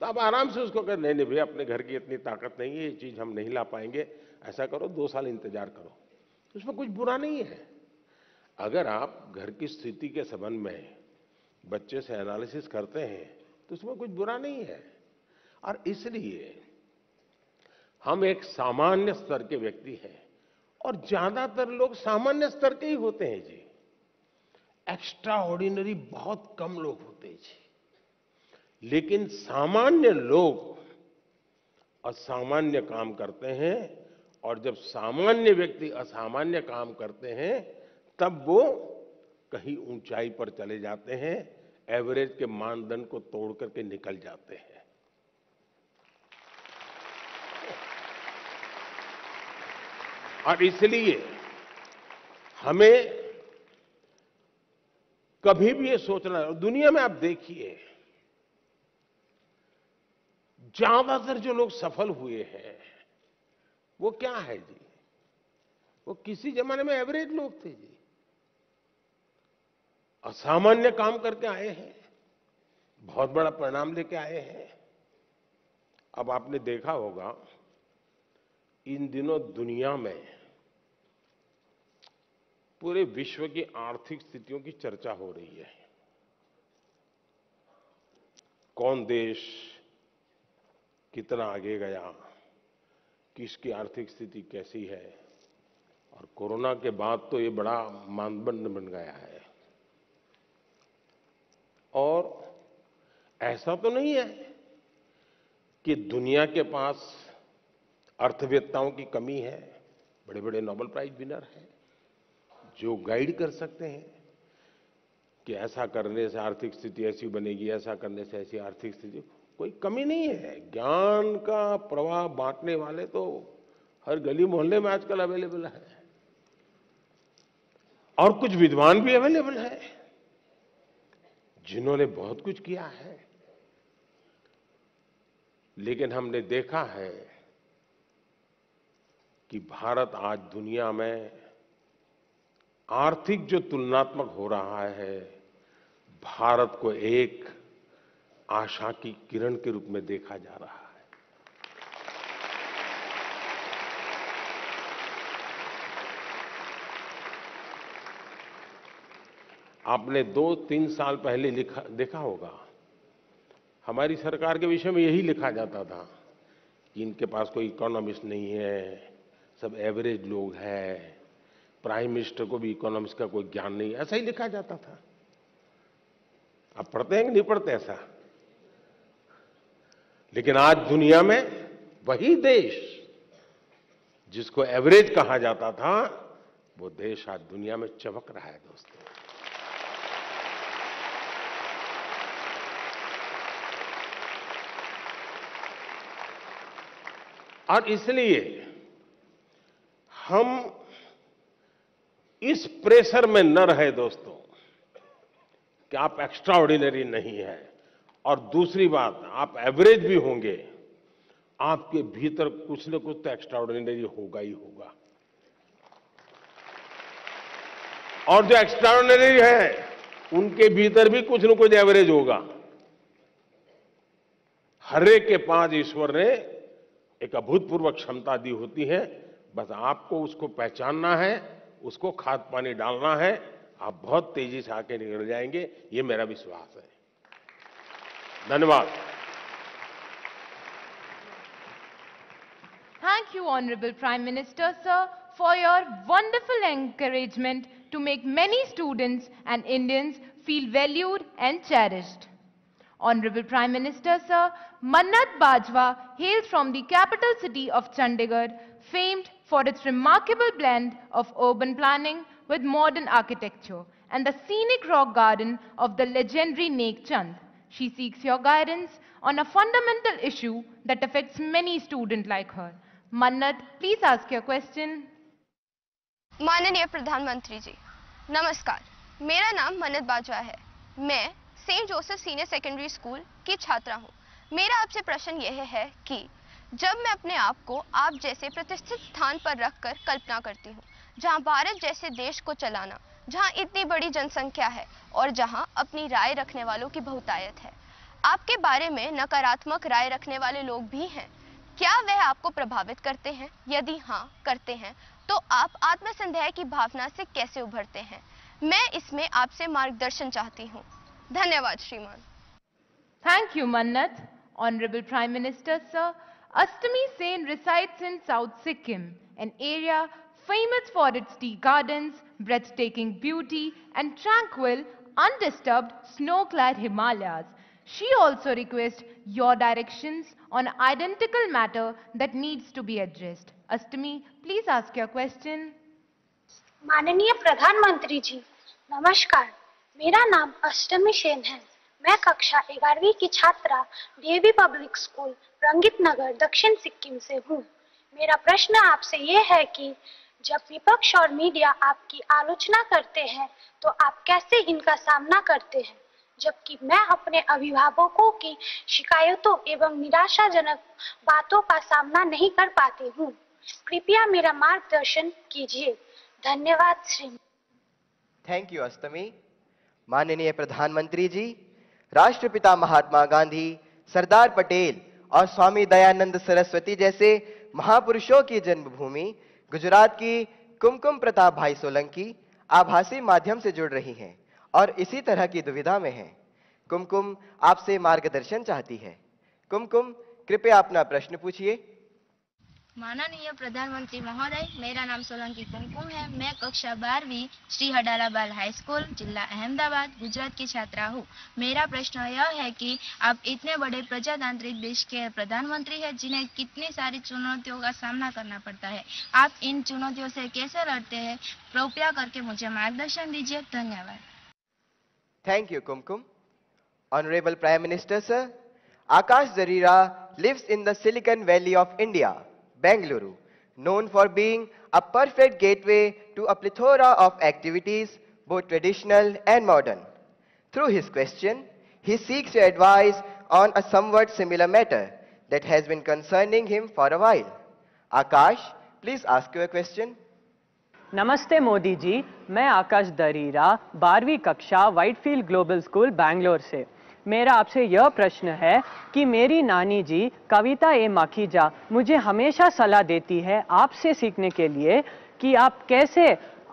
तो आप आराम से उसको कहें नहीं भैया, अपने घर की इतनी ताकत नहीं है, ये चीज हम नहीं ला पाएंगे, ऐसा करो 2 साल इंतजार करो। उसमें कुछ बुरा नहीं है। अगर आप घर की स्थिति के संबंध में बच्चे से एनालिसिस करते हैं तो उसमें कुछ बुरा नहीं है। और इसलिए हम एक सामान्य स्तर के व्यक्ति हैं, और ज्यादातर लोग सामान्य स्तर के ही होते हैं जी। एक्स्ट्रा ऑर्डिनरी बहुत कम लोग होते हैं जी। लेकिन सामान्य लोग असामान्य काम करते हैं, और जब सामान्य व्यक्ति असामान्य काम करते हैं तब वो कहीं ऊंचाई पर चले जाते हैं, एवरेज के मानदंड को तोड़ करके निकल जाते हैं। और इसलिए हमें कभी भी ये सोचना है। दुनिया में आप देखिए, ज्यादातर जो लोग सफल हुए हैं वो क्या है जी? वो किसी जमाने में एवरेज लोग थे जी, असामान्य काम करके आए हैं, बहुत बड़ा परिणाम लेके आए हैं। अब आपने देखा होगा इन दिनों दुनिया में पूरे विश्व की आर्थिक स्थितियों की चर्चा हो रही है। कौन देश कितना आगे गया, किसकी आर्थिक स्थिति कैसी है। और कोरोना के बाद तो ये बड़ा मानदंड बन गया है। और ऐसा तो नहीं है कि दुनिया के पास अर्थवेत्ताओं की कमी है। बड़े बड़े नोबेल प्राइज विनर हैं जो गाइड कर सकते हैं कि ऐसा करने से आर्थिक स्थिति ऐसी बनेगी, ऐसा करने से ऐसी आर्थिक स्थिति। कोई कमी नहीं है। ज्ञान का प्रवाह बांटने वाले तो हर गली मोहल्ले में आजकल अवेलेबल है, और कुछ विद्वान भी अवेलेबल है जिन्होंने बहुत कुछ किया है। लेकिन हमने देखा है कि भारत आज दुनिया में आर्थिक जो तुलनात्मक हो रहा है, भारत को एक आशा की किरण के रूप में देखा जा रहा है। आपने 2-3 साल पहले देखा होगा, हमारी सरकार के विषय में यही लिखा जाता था कि इनके पास कोई इकोनॉमिस्ट नहीं है, सब एवरेज लोग हैं, प्राइम मिनिस्टर को भी इकोनॉमिक्स का कोई ज्ञान नहीं है, ऐसा ही लिखा जाता था। आप पढ़ते हैं कि नहीं पढ़ते ऐसा? लेकिन आज दुनिया में वही देश जिसको एवरेज कहा जाता था, वो देश आज दुनिया में चमक रहा है दोस्तों। और इसलिए हम इस प्रेशर में न रहे दोस्तों कि आप एक्स्ट्रा ऑर्डिनरी नहीं है, और दूसरी बात, आप एवरेज भी होंगे, आपके भीतर कुछ न कुछ तो एक्स्ट्राऑर्डिनरी होगा ही होगा। और जो एक्स्ट्राऑर्डिनरी है उनके भीतर भी कुछ न कुछ एवरेज होगा। हर एक के पास ईश्वर ने एक अभूतपूर्व क्षमता दी होती है, बस आपको उसको पहचानना है, उसको खाद पानी डालना है, आप बहुत तेजी से आके निकल जाएंगे, ये मेरा विश्वास है। धन्यवाद। Thank you, Honorable Prime Minister, sir, for your wonderful encouragement to make many students and Indians feel valued and cherished. Honorable Prime Minister, sir, Mannat Bajwa hails from the capital city of Chandigarh, famed for its remarkable blend of urban planning with modern architecture and the scenic rock garden of the legendary Nek Chand. She seeks your guidance on a fundamental issue that affects many students like her. Mannat, please ask your question. माननीय प्रधानमंत्री जी, नमस्कार। मेरा नाम मन्नत बाजवा है। मैं Saint Joseph senior secondary school की छात्रा हूँ। मेरा आपसे प्रश्न यह है कि जब मैं अपने आप को आप जैसे प्रतिष्ठित स्थान पर रखकर कल्पना करती हूँ, जहाँ भारत जैसे देश को चलाना, जहाँ इतनी बड़ी जनसंख्या है और जहाँ अपनी राय रखने वालों की बहुतायत है, आपके बारे में नकारात्मक राय रखने वाले लोग भी हैं। क्या वह आपको प्रभावित करते हैं? यदि हाँ करते हैं, तो आप आत्मसंदेह की भावना से कैसे उभरते हैं? मैं इसमें आपसे मार्गदर्शन चाहती हूँ। धन्यवाद श्रीमान। Thank you, Mannat. Honorable Prime Minister, sir, Astami Sen resides in South Sikkim, an area famous for its tea gardens, breathtaking beauty, and tranquil, undisturbed, snow-clad Himalayas. She also requests your directions on identical matter that needs to be addressed. Astami, please ask your question. माननीय प्रधानमंत्री जी, नमस्कार। मेरा नाम अष्टमी सेन है। मैं कक्षा 11वीं की छात्रा डीएवी पब्लिक स्कूल रंगित नगर दक्षिण सिक्किम से हूँ। मेरा प्रश्न आपसे ये है कि जब विपक्ष और मीडिया आपकी आलोचना करते हैं तो आप कैसे इनका सामना करते हैं, जबकि मैं अपने अभिभावकों की शिकायतों एवं निराशाजनक बातों का सामना नहीं कर पाती हूँ। कृपया मेरा मार्गदर्शन कीजिए। धन्यवाद श्री। थैंक यू अष्टमी। माननीय प्रधानमंत्री जी, राष्ट्रपिता महात्मा गांधी, सरदार पटेल और स्वामी दयानंद सरस्वती जैसे महापुरुषों की जन्मभूमि गुजरात की कुमकुम प्रताप भाई सोलंकी आभासी माध्यम से जुड़ रही हैं और इसी तरह की दुविधा में हैं। कुमकुम आपसे मार्गदर्शन चाहती है। कुमकुम, कृपया अपना प्रश्न पूछिए। माननीय प्रधानमंत्री महोदय, मेरा नाम सोलंकी कुमकुम है। मैं कक्षा 12वीं श्री हडाला बाल हाई स्कूल, जिला अहमदाबाद, गुजरात की छात्रा हूँ। मेरा प्रश्न यह है कि आप इतने बड़े प्रजातांत्रिक देश के प्रधानमंत्री हैं, जिन्हें कितनी सारी चुनौतियों का सामना करना पड़ता है। आप इन चुनौतियों से कैसे लड़ते हैं? कृपया करके मुझे मार्गदर्शन दीजिए। धन्यवाद। Thank you Kumkum. Honourable prime minister sir, Akash Jarira lives in the Silicon Valley of India, Bengaluru, known for being a perfect gateway to a plethora of activities, both traditional and modern. Through his question, he seeks your advice on a somewhat similar matter that has been concerning him for a while. Akash, please ask your question. नमस्ते मोदी जी, मैं आकाश दरीरा 12वीं कक्षा Whitefield global school Bangalore से। मेरा आपसे यह प्रश्न है कि मेरी नानी जी कविता ए माखीजा मुझे हमेशा सलाह देती है आपसे सीखने के लिए कि आप कैसे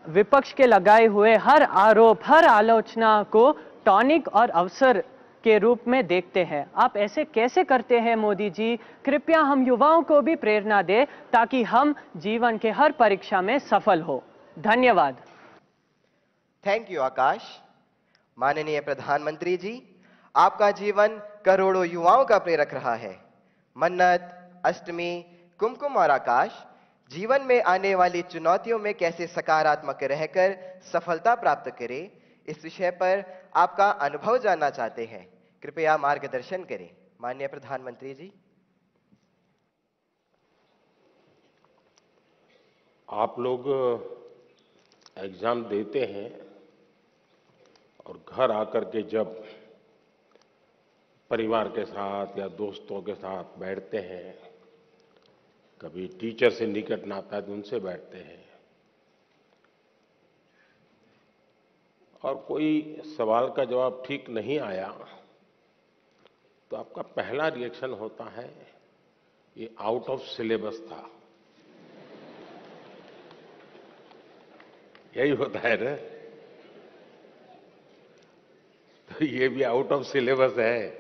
विपक्ष के लगाए हुए हर आरोप, हर आलोचना को टॉनिक और अवसर के रूप में देखते हैं। आप ऐसे कैसे करते हैं मोदी जी? कृपया हम युवाओं को भी प्रेरणा दें ताकि हम जीवन के हर परीक्षा में सफल हो। धन्यवाद। थैंक यू आकाश। माननीय प्रधानमंत्री जी, आपका जीवन करोड़ों युवाओं का प्रेरक रहा है। मन्नत, अष्टमी, कुमकुम और आकाश जीवन में आने वाली चुनौतियों में कैसे सकारात्मक रहकर सफलता प्राप्त करें, इस विषय पर आपका अनुभव जानना चाहते हैं। कृपया मार्गदर्शन करें। माननीय प्रधानमंत्री जी। आप लोग एग्जाम देते हैं और घर आकर के जब परिवार के साथ या दोस्तों के साथ बैठते हैं कभी टीचर से निकट नाता है तो उनसे बैठते हैं, और कोई सवाल का जवाब ठीक नहीं आया तो आपका पहला रिएक्शन होता है ये आउट ऑफ सिलेबस था। यही होता है ना, तो ये भी आउट ऑफ सिलेबस है।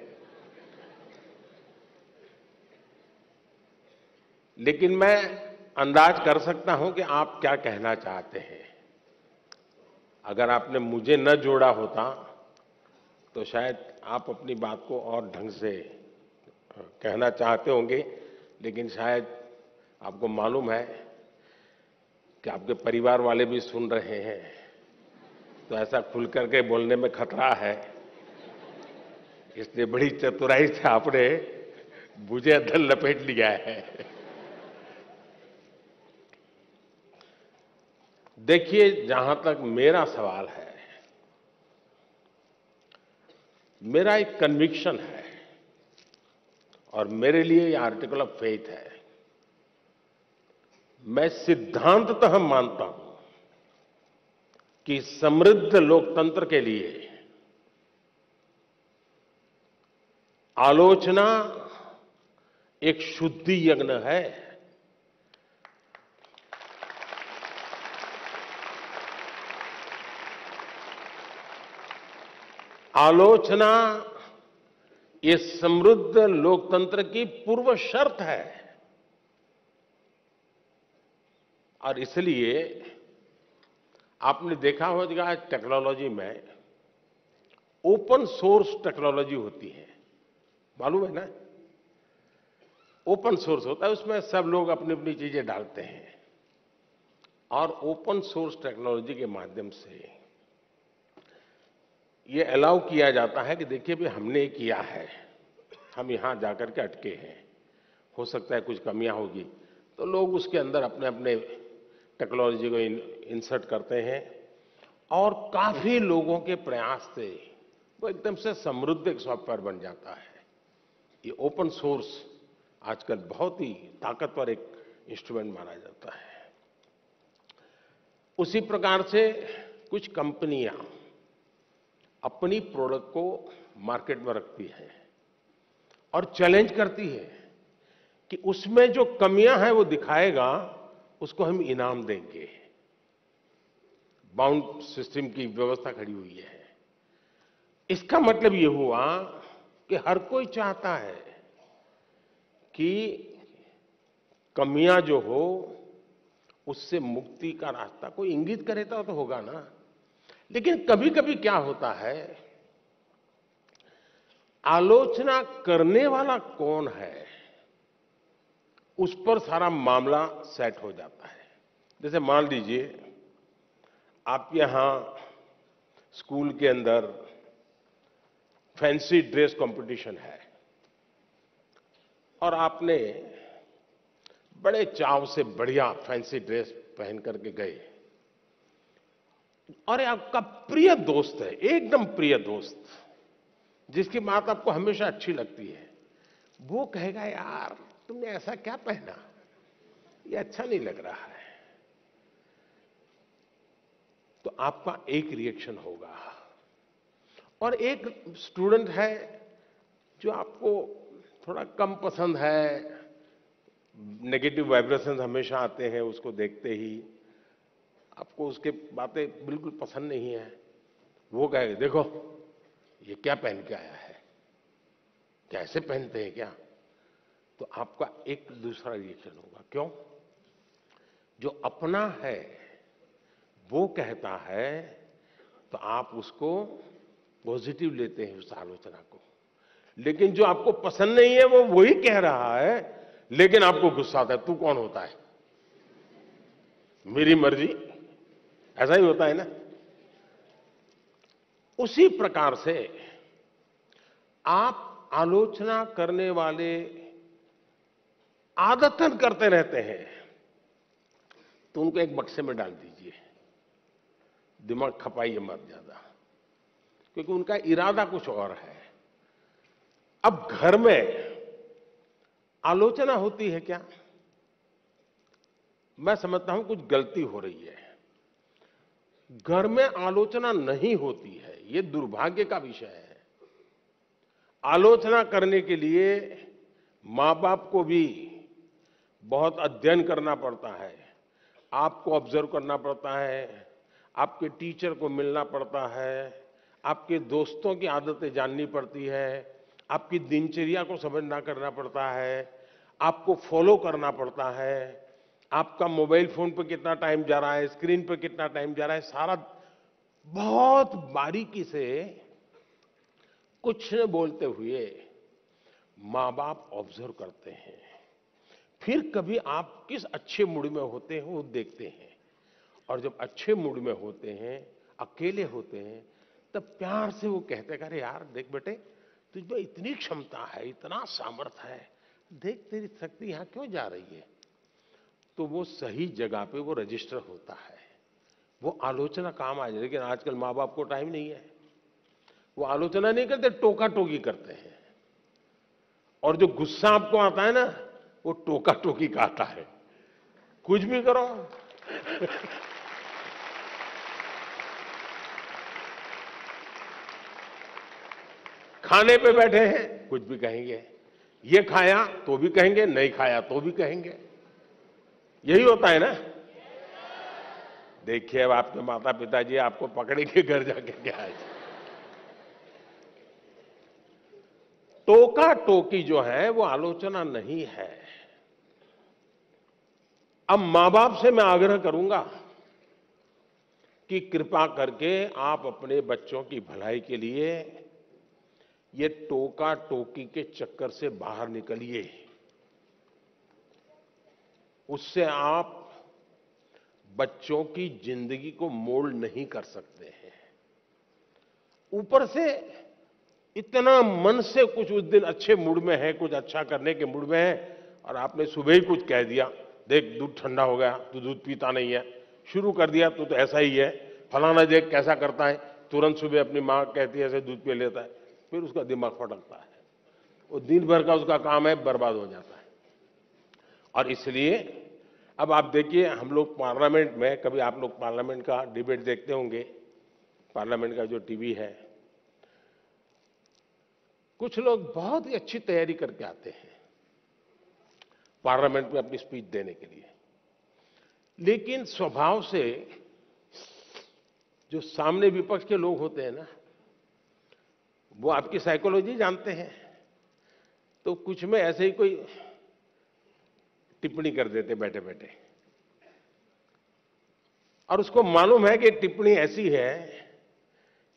लेकिन मैं अंदाज कर सकता हूं कि आप क्या कहना चाहते हैं। अगर आपने मुझे न जोड़ा होता तो शायद आप अपनी बात को और ढंग से कहना चाहते होंगे, लेकिन शायद आपको मालूम है कि आपके परिवार वाले भी सुन रहे हैं, तो ऐसा खुल करके बोलने में खतरा है। इसलिए बड़ी चतुराई से आपने मुझे अंदर लपेट लिया है। देखिए, जहां तक मेरा सवाल है, मेरा एक कन्विक्शन है और मेरे लिए ये आर्टिकल ऑफ फेथ है। मैं सिद्धांततः मानता हूं कि समृद्ध लोकतंत्र के लिए आलोचना एक शुद्धि यज्ञ है। आलोचना ये समृद्ध लोकतंत्र की पूर्व शर्त है, और इसलिए आपने देखा होगा टेक्नोलॉजी में ओपन सोर्स टेक्नोलॉजी होती है, मालूम है ना? ओपन सोर्स होता है, उसमें सब लोग अपनी अपनी चीजें डालते हैं, और ओपन सोर्स टेक्नोलॉजी के माध्यम से ये अलाउ किया जाता है कि देखिए भाई हमने किया है, हम यहां जाकर के अटके हैं, हो सकता है कुछ कमियां होगी, तो लोग उसके अंदर अपने अपने टेक्नोलॉजी को इंसर्ट करते हैं, और काफी लोगों के प्रयास से वो एकदम से समृद्ध एक सॉफ्टवेयर बन जाता है। ये ओपन सोर्स आजकल बहुत ही ताकतवर एक इंस्ट्रूमेंट माना जाता है। उसी प्रकार से कुछ कंपनियां अपनी प्रोडक्ट को मार्केट में रखती है और चैलेंज करती है कि उसमें जो कमियां हैं वो दिखाएगा, उसको हम इनाम देंगे। बाउंड सिस्टम की व्यवस्था खड़ी हुई है। इसका मतलब ये हुआ कि हर कोई चाहता है कि कमियां जो हो उससे मुक्ति का रास्ता कोई इंगित करे तो होगा ना। लेकिन कभी कभी क्या होता है, आलोचना करने वाला कौन है उस पर सारा मामला सेट हो जाता है। जैसे मान लीजिए आप यहां स्कूल के अंदर फैंसी ड्रेस कंपटीशन है, और आपने बड़े चाव से बढ़िया फैंसी ड्रेस पहन करके गए, और आपका प्रिय दोस्त है, एकदम प्रिय दोस्त, जिसकी बात आपको हमेशा अच्छी लगती है, वो कहेगा यार तुमने ऐसा क्या पहना, ये अच्छा नहीं लग रहा है, तो आपका एक रिएक्शन होगा। और एक स्टूडेंट है जो आपको थोड़ा कम पसंद है, नेगेटिव वाइब्रेशंस हमेशा आते हैं उसको देखते ही, आपको उसके बातें बिल्कुल पसंद नहीं है, वो कहेगा देखो ये क्या पहन के आया है, कैसे पहनते हैं क्या, तो आपका एक दूसरा रिएक्शन होगा। क्यों? जो अपना है वो कहता है तो आप उसको पॉजिटिव लेते हैं उस आलोचना को, लेकिन जो आपको पसंद नहीं है वो वही कह रहा है, लेकिन आपको गुस्सा आता है, तू कौन होता है, मेरी मर्जी, ऐसा ही होता है ना। उसी प्रकार से आप आलोचना करने वाले आदतन करते रहते हैं, तो उनको एक बक्से में डाल दीजिए, दिमाग खपाइए मत ज्यादा, क्योंकि उनका इरादा कुछ और है। अब घर में आलोचना होती है क्या? मैं समझता हूं कुछ गलती हो रही है। घर में आलोचना नहीं होती है, ये दुर्भाग्य का विषय है। आलोचना करने के लिए माँ बाप को भी बहुत अध्ययन करना पड़ता है, आपको ऑब्जर्व करना पड़ता है, आपके टीचर को मिलना पड़ता है, आपके दोस्तों की आदतें जाननी पड़ती है, आपकी दिनचर्या को समझना करना पड़ता है, आपको फॉलो करना पड़ता है, आपका मोबाइल फोन पर कितना टाइम जा रहा है, स्क्रीन पर कितना टाइम जा रहा है, सारा बहुत बारीकी से कुछ न बोलते हुए माँ बाप ऑब्जर्व करते हैं। फिर कभी आप किस अच्छे मूड में होते हैं वो देखते हैं, और जब अच्छे मूड में होते हैं, अकेले होते हैं, तब प्यार से वो कहते हैं, अरे यार देख बेटे, तुझमें इतनी क्षमता है, इतना सामर्थ्य है, देख तेरी शक्ति यहाँ क्यों जा रही है। तो वो सही जगह पे वो रजिस्टर होता है, वो आलोचना काम आ जाए। लेकिन आजकल माँ बाप को टाइम नहीं है, वो आलोचना नहीं करते, टोका टोकी करते हैं। और जो गुस्सा आपको आता है ना, वो टोका टोकी का आता है। कुछ भी करो खाने पे बैठे हैं, कुछ भी कहेंगे, ये खाया तो भी कहेंगे, नहीं खाया तो भी कहेंगे। यही होता है ना। देखिए अब आपके माता पिताजी आपको पकड़ेंगे घर जाके क्या है। टोका टोकी जो है वो आलोचना नहीं है। अब मां बाप से मैं आग्रह करूंगा कि कृपा करके आप अपने बच्चों की भलाई के लिए ये टोका टोकी के चक्कर से बाहर निकलिए। उससे आप बच्चों की जिंदगी को मोल्ड नहीं कर सकते हैं। ऊपर से इतना मन से कुछ उस दिन अच्छे मूड में है, कुछ अच्छा करने के मूड में है, और आपने सुबह ही कुछ कह दिया, देख दूध ठंडा हो गया, तू दूध पीता नहीं है, शुरू कर दिया तो ऐसा ही है, फलाना देख कैसा करता है, तुरंत सुबह अपनी माँ कहती है ऐसे दूध पी लेता है, फिर उसका दिमाग फटकता है, वो दिन भर का उसका काम है बर्बाद हो जाता है। और इसलिए अब आप देखिए, हम लोग पार्लियामेंट में, कभी आप लोग पार्लियामेंट का डिबेट देखते होंगे, पार्लियामेंट का जो टीवी है, कुछ लोग बहुत ही अच्छी तैयारी करके आते हैं पार्लियामेंट में अपनी स्पीच देने के लिए, लेकिन स्वभाव से जो सामने विपक्ष के लोग होते हैं ना, वो आपकी साइकोलॉजी जानते हैं, तो कुछ में ऐसे ही कोई टिप्पणी कर देते बैठे बैठे, और उसको मालूम है कि टिप्पणी ऐसी है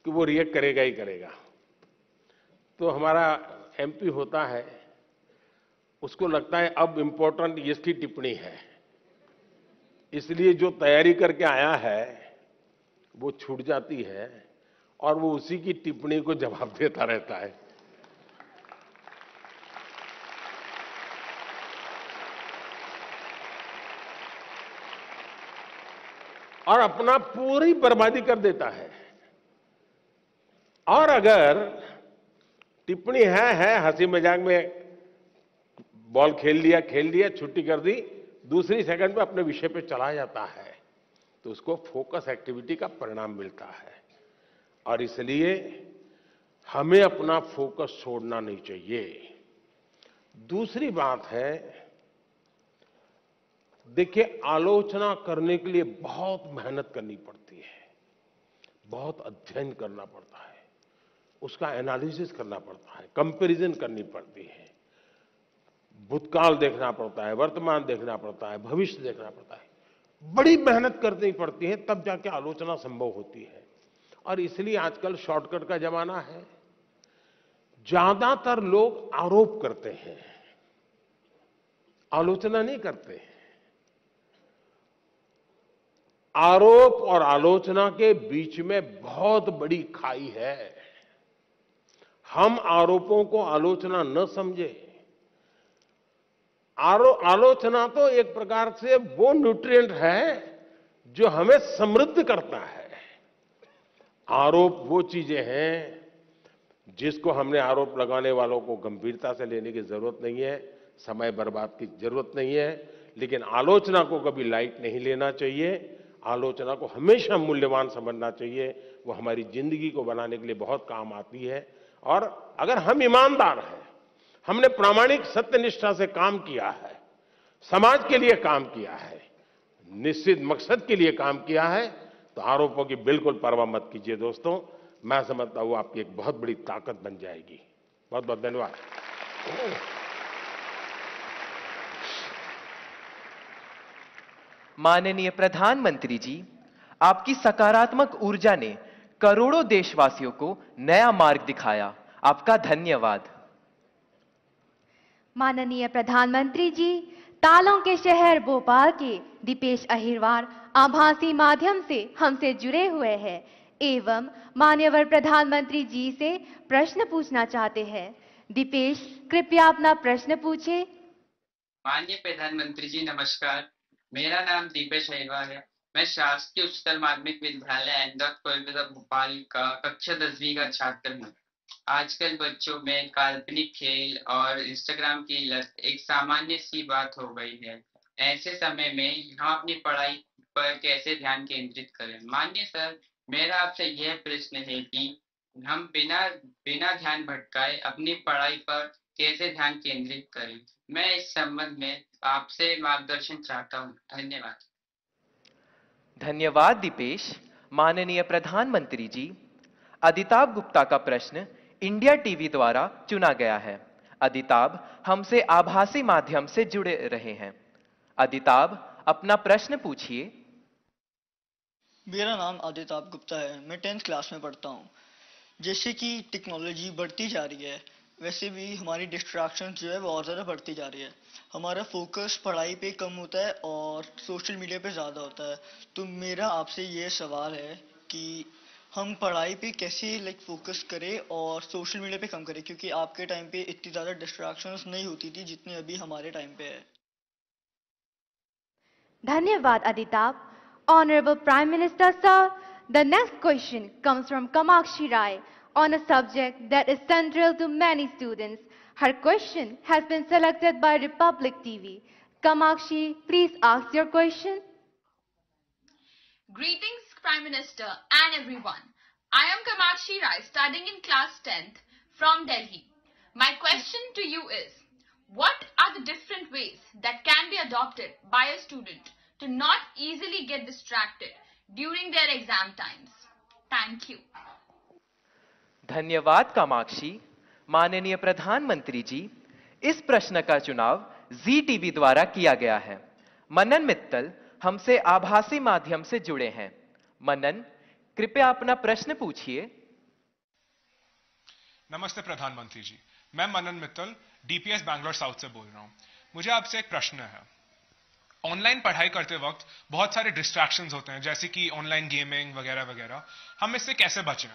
कि वो रिएक्ट करेगा ही करेगा। तो हमारा एमपी होता है, उसको लगता है अब इंपॉर्टेंट इसकी टिप्पणी है, इसलिए जो तैयारी करके आया है वो छूट जाती है और वो उसी की टिप्पणी को जवाब देता रहता है। और अपना पूरी बर्बादी कर देता है। और अगर टिप्पणी है हंसी मजाक में, बॉल खेल लिया, छुट्टी कर दी, दूसरी सेकंड में अपने विषय पे चला जाता है, तो उसको फोकस एक्टिविटी का परिणाम मिलता है। और इसलिए हमें अपना फोकस छोड़ना नहीं चाहिए। दूसरी बात है, देखिए आलोचना करने के लिए बहुत मेहनत करनी पड़ती है, बहुत अध्ययन करना पड़ता है, उसका एनालिसिस करना पड़ता है, कंपैरिजन करनी पड़ती है, भूतकाल देखना पड़ता है, वर्तमान देखना पड़ता है, भविष्य देखना पड़ता है, बड़ी मेहनत करनी पड़ती है, तब जाके आलोचना संभव होती है। और इसलिए आजकल शॉर्टकट का जमाना है। ज्यादातर लोग आरोप करते हैं, आलोचना नहीं करते। आरोप और आलोचना के बीच में बहुत बड़ी खाई है। हम आरोपों को आलोचना न समझे। आलोचना तो एक प्रकार से वो न्यूट्रिएंट है जो हमें समृद्ध करता है। आरोप वो चीजें हैं जिसको हमने आरोप लगाने वालों को गंभीरता से लेने की जरूरत नहीं है, समय बर्बाद की जरूरत नहीं है। लेकिन आलोचना को कभी लाइट नहीं लेना चाहिए। आलोचना को हमेशा मूल्यवान समझना चाहिए। वो हमारी जिंदगी को बनाने के लिए बहुत काम आती है। और अगर हम ईमानदार हैं, हमने प्रामाणिक सत्यनिष्ठा से काम किया है, समाज के लिए काम किया है, निश्चित मकसद के लिए काम किया है, तो आरोपों की बिल्कुल परवाह मत कीजिए दोस्तों। मैं समझता हूं आपकी एक बहुत बड़ी ताकत बन जाएगी। बहुत बहुत धन्यवाद। माननीय प्रधानमंत्री जी, आपकी सकारात्मक ऊर्जा ने करोड़ों देशवासियों को नया मार्ग दिखाया। आपका धन्यवाद। माननीय प्रधानमंत्री जी, तालों के शहर भोपाल के दीपेश अहिरवार आभासी माध्यम से हमसे जुड़े हुए हैं एवं माननीय प्रधानमंत्री जी से प्रश्न पूछना चाहते हैं। दीपेश, कृपया अपना प्रश्न पूछे। माननीय प्रधानमंत्री जी नमस्कार, मेरा नाम दीपेश अहिरवार है। मैं शासकीय उच्चतर माध्यमिक विद्यालय अहमदाबाद कोलकाता भोपाल का कक्षा 10वीं का छात्र हूँ। आजकल बच्चों में काल्पनिक खेल और इंस्टाग्राम की लत एक सामान्य सी बात हो गई है। ऐसे समय में हम अपनी पढ़ाई पर कैसे ध्यान केंद्रित करें? माननीय सर, मेरा आपसे यह प्रश्न है कि हम बिना ध्यान भटकाए अपनी पढ़ाई पर कैसे ध्यान केंद्रित करें? मैं इस संबंध में आपसे मार्गदर्शन चाहता हूँ। धन्यवाद। धन्यवाद दीपेश। माननीय प्रधानमंत्री जी, अदिताभ गुप्ता का प्रश्न इंडिया टीवी द्वारा चुना गया है। अदिताभ हमसे आभासी माध्यम से जुड़े रहे हैं। अदिताभ, अपना प्रश्न पूछिए। मेरा नाम अदिताभ गुप्ता है। मैं 10th क्लास में पढ़ता हूँ। जैसे कि टेक्नोलॉजी बढ़ती जा रही है, वैसे भी हमारी डिस्ट्रैक्शन जो है वो और ज़्यादा बढ़ती जा रही है। हमारा फोकस पढ़ाई पे कम होता है और सोशल मीडिया पे ज़्यादा होता है। तो मेरा आपसे ये सवाल है कि हम पढ़ाई पे कैसे फोकस करें और सोशल मीडिया पे कम करें, क्योंकि आपके टाइम पे इतनी ज़्यादा डिस्ट्रैक्शंस नहीं होती थी जितनी अभी हमारे टाइम पे है। धन्यवाद अदिताभ। Honorable Prime Minister Sir, the next question comes from Kamakshi Rai on a subject that is central to many students. Her question has been selected by Republic TV. Kamakshi, please ask your question. Greetings, Prime Minister and everyone. I am Kamakshi Rai, studying in class 10th from Delhi. My question to you is, what are the different ways that can be adopted by a student to not easily get distracted during their exam times? Thank you. धन्यवाद कामाक्षी। माननीय प्रधानमंत्री जी, इस प्रश्न का चुनाव जी TV द्वारा किया गया है। मनन मित्तल हमसे आभासी माध्यम से जुड़े हैं। मनन, कृपया अपना प्रश्न पूछिए। नमस्ते प्रधानमंत्री जी, मैं मनन मित्तल डीपीएस बैंगलोर साउथ से बोल रहा हूं। मुझे आपसे एक प्रश्न है। ऑनलाइन पढ़ाई करते वक्त बहुत सारे डिस्ट्रैक्शंस होते हैं, जैसे कि ऑनलाइन गेमिंग वगैरह वगैरह। हम इससे कैसे बचें?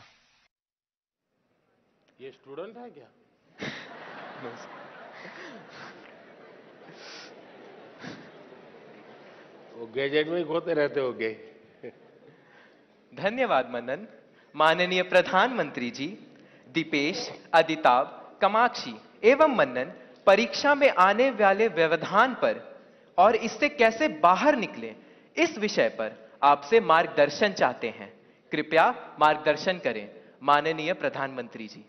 ये स्टूडेंट है क्या? वो गैजेट में खोते रहते होगे। धन्यवाद मनन। माननीय प्रधानमंत्री जी, दीपेश, अदिताभ, कामाक्षी एवं मनन परीक्षा में आने वाले व्यवधान पर और इससे कैसे बाहर निकलें, इस विषय पर आपसे मार्गदर्शन चाहते हैं। कृपया मार्गदर्शन करें माननीय प्रधानमंत्री जी।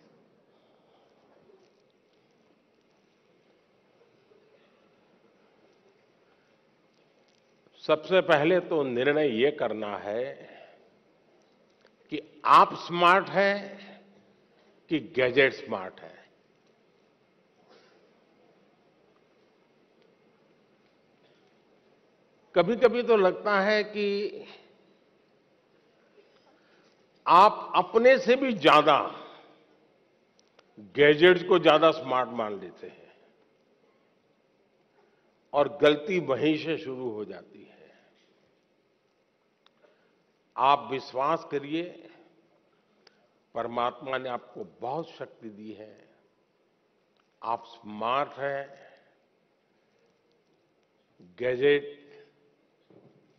सबसे पहले तो निर्णय ये करना है कि आप स्मार्ट हैं कि गैजेट स्मार्ट है। कभी कभी तो लगता है कि आप अपने से भी ज्यादा गैजेट्स को ज्यादा स्मार्ट मान लेते हैं और गलती वहीं से शुरू हो जाती है। आप विश्वास करिए, परमात्मा ने आपको बहुत शक्ति दी है। आप स्मार्ट हैं। गैजेट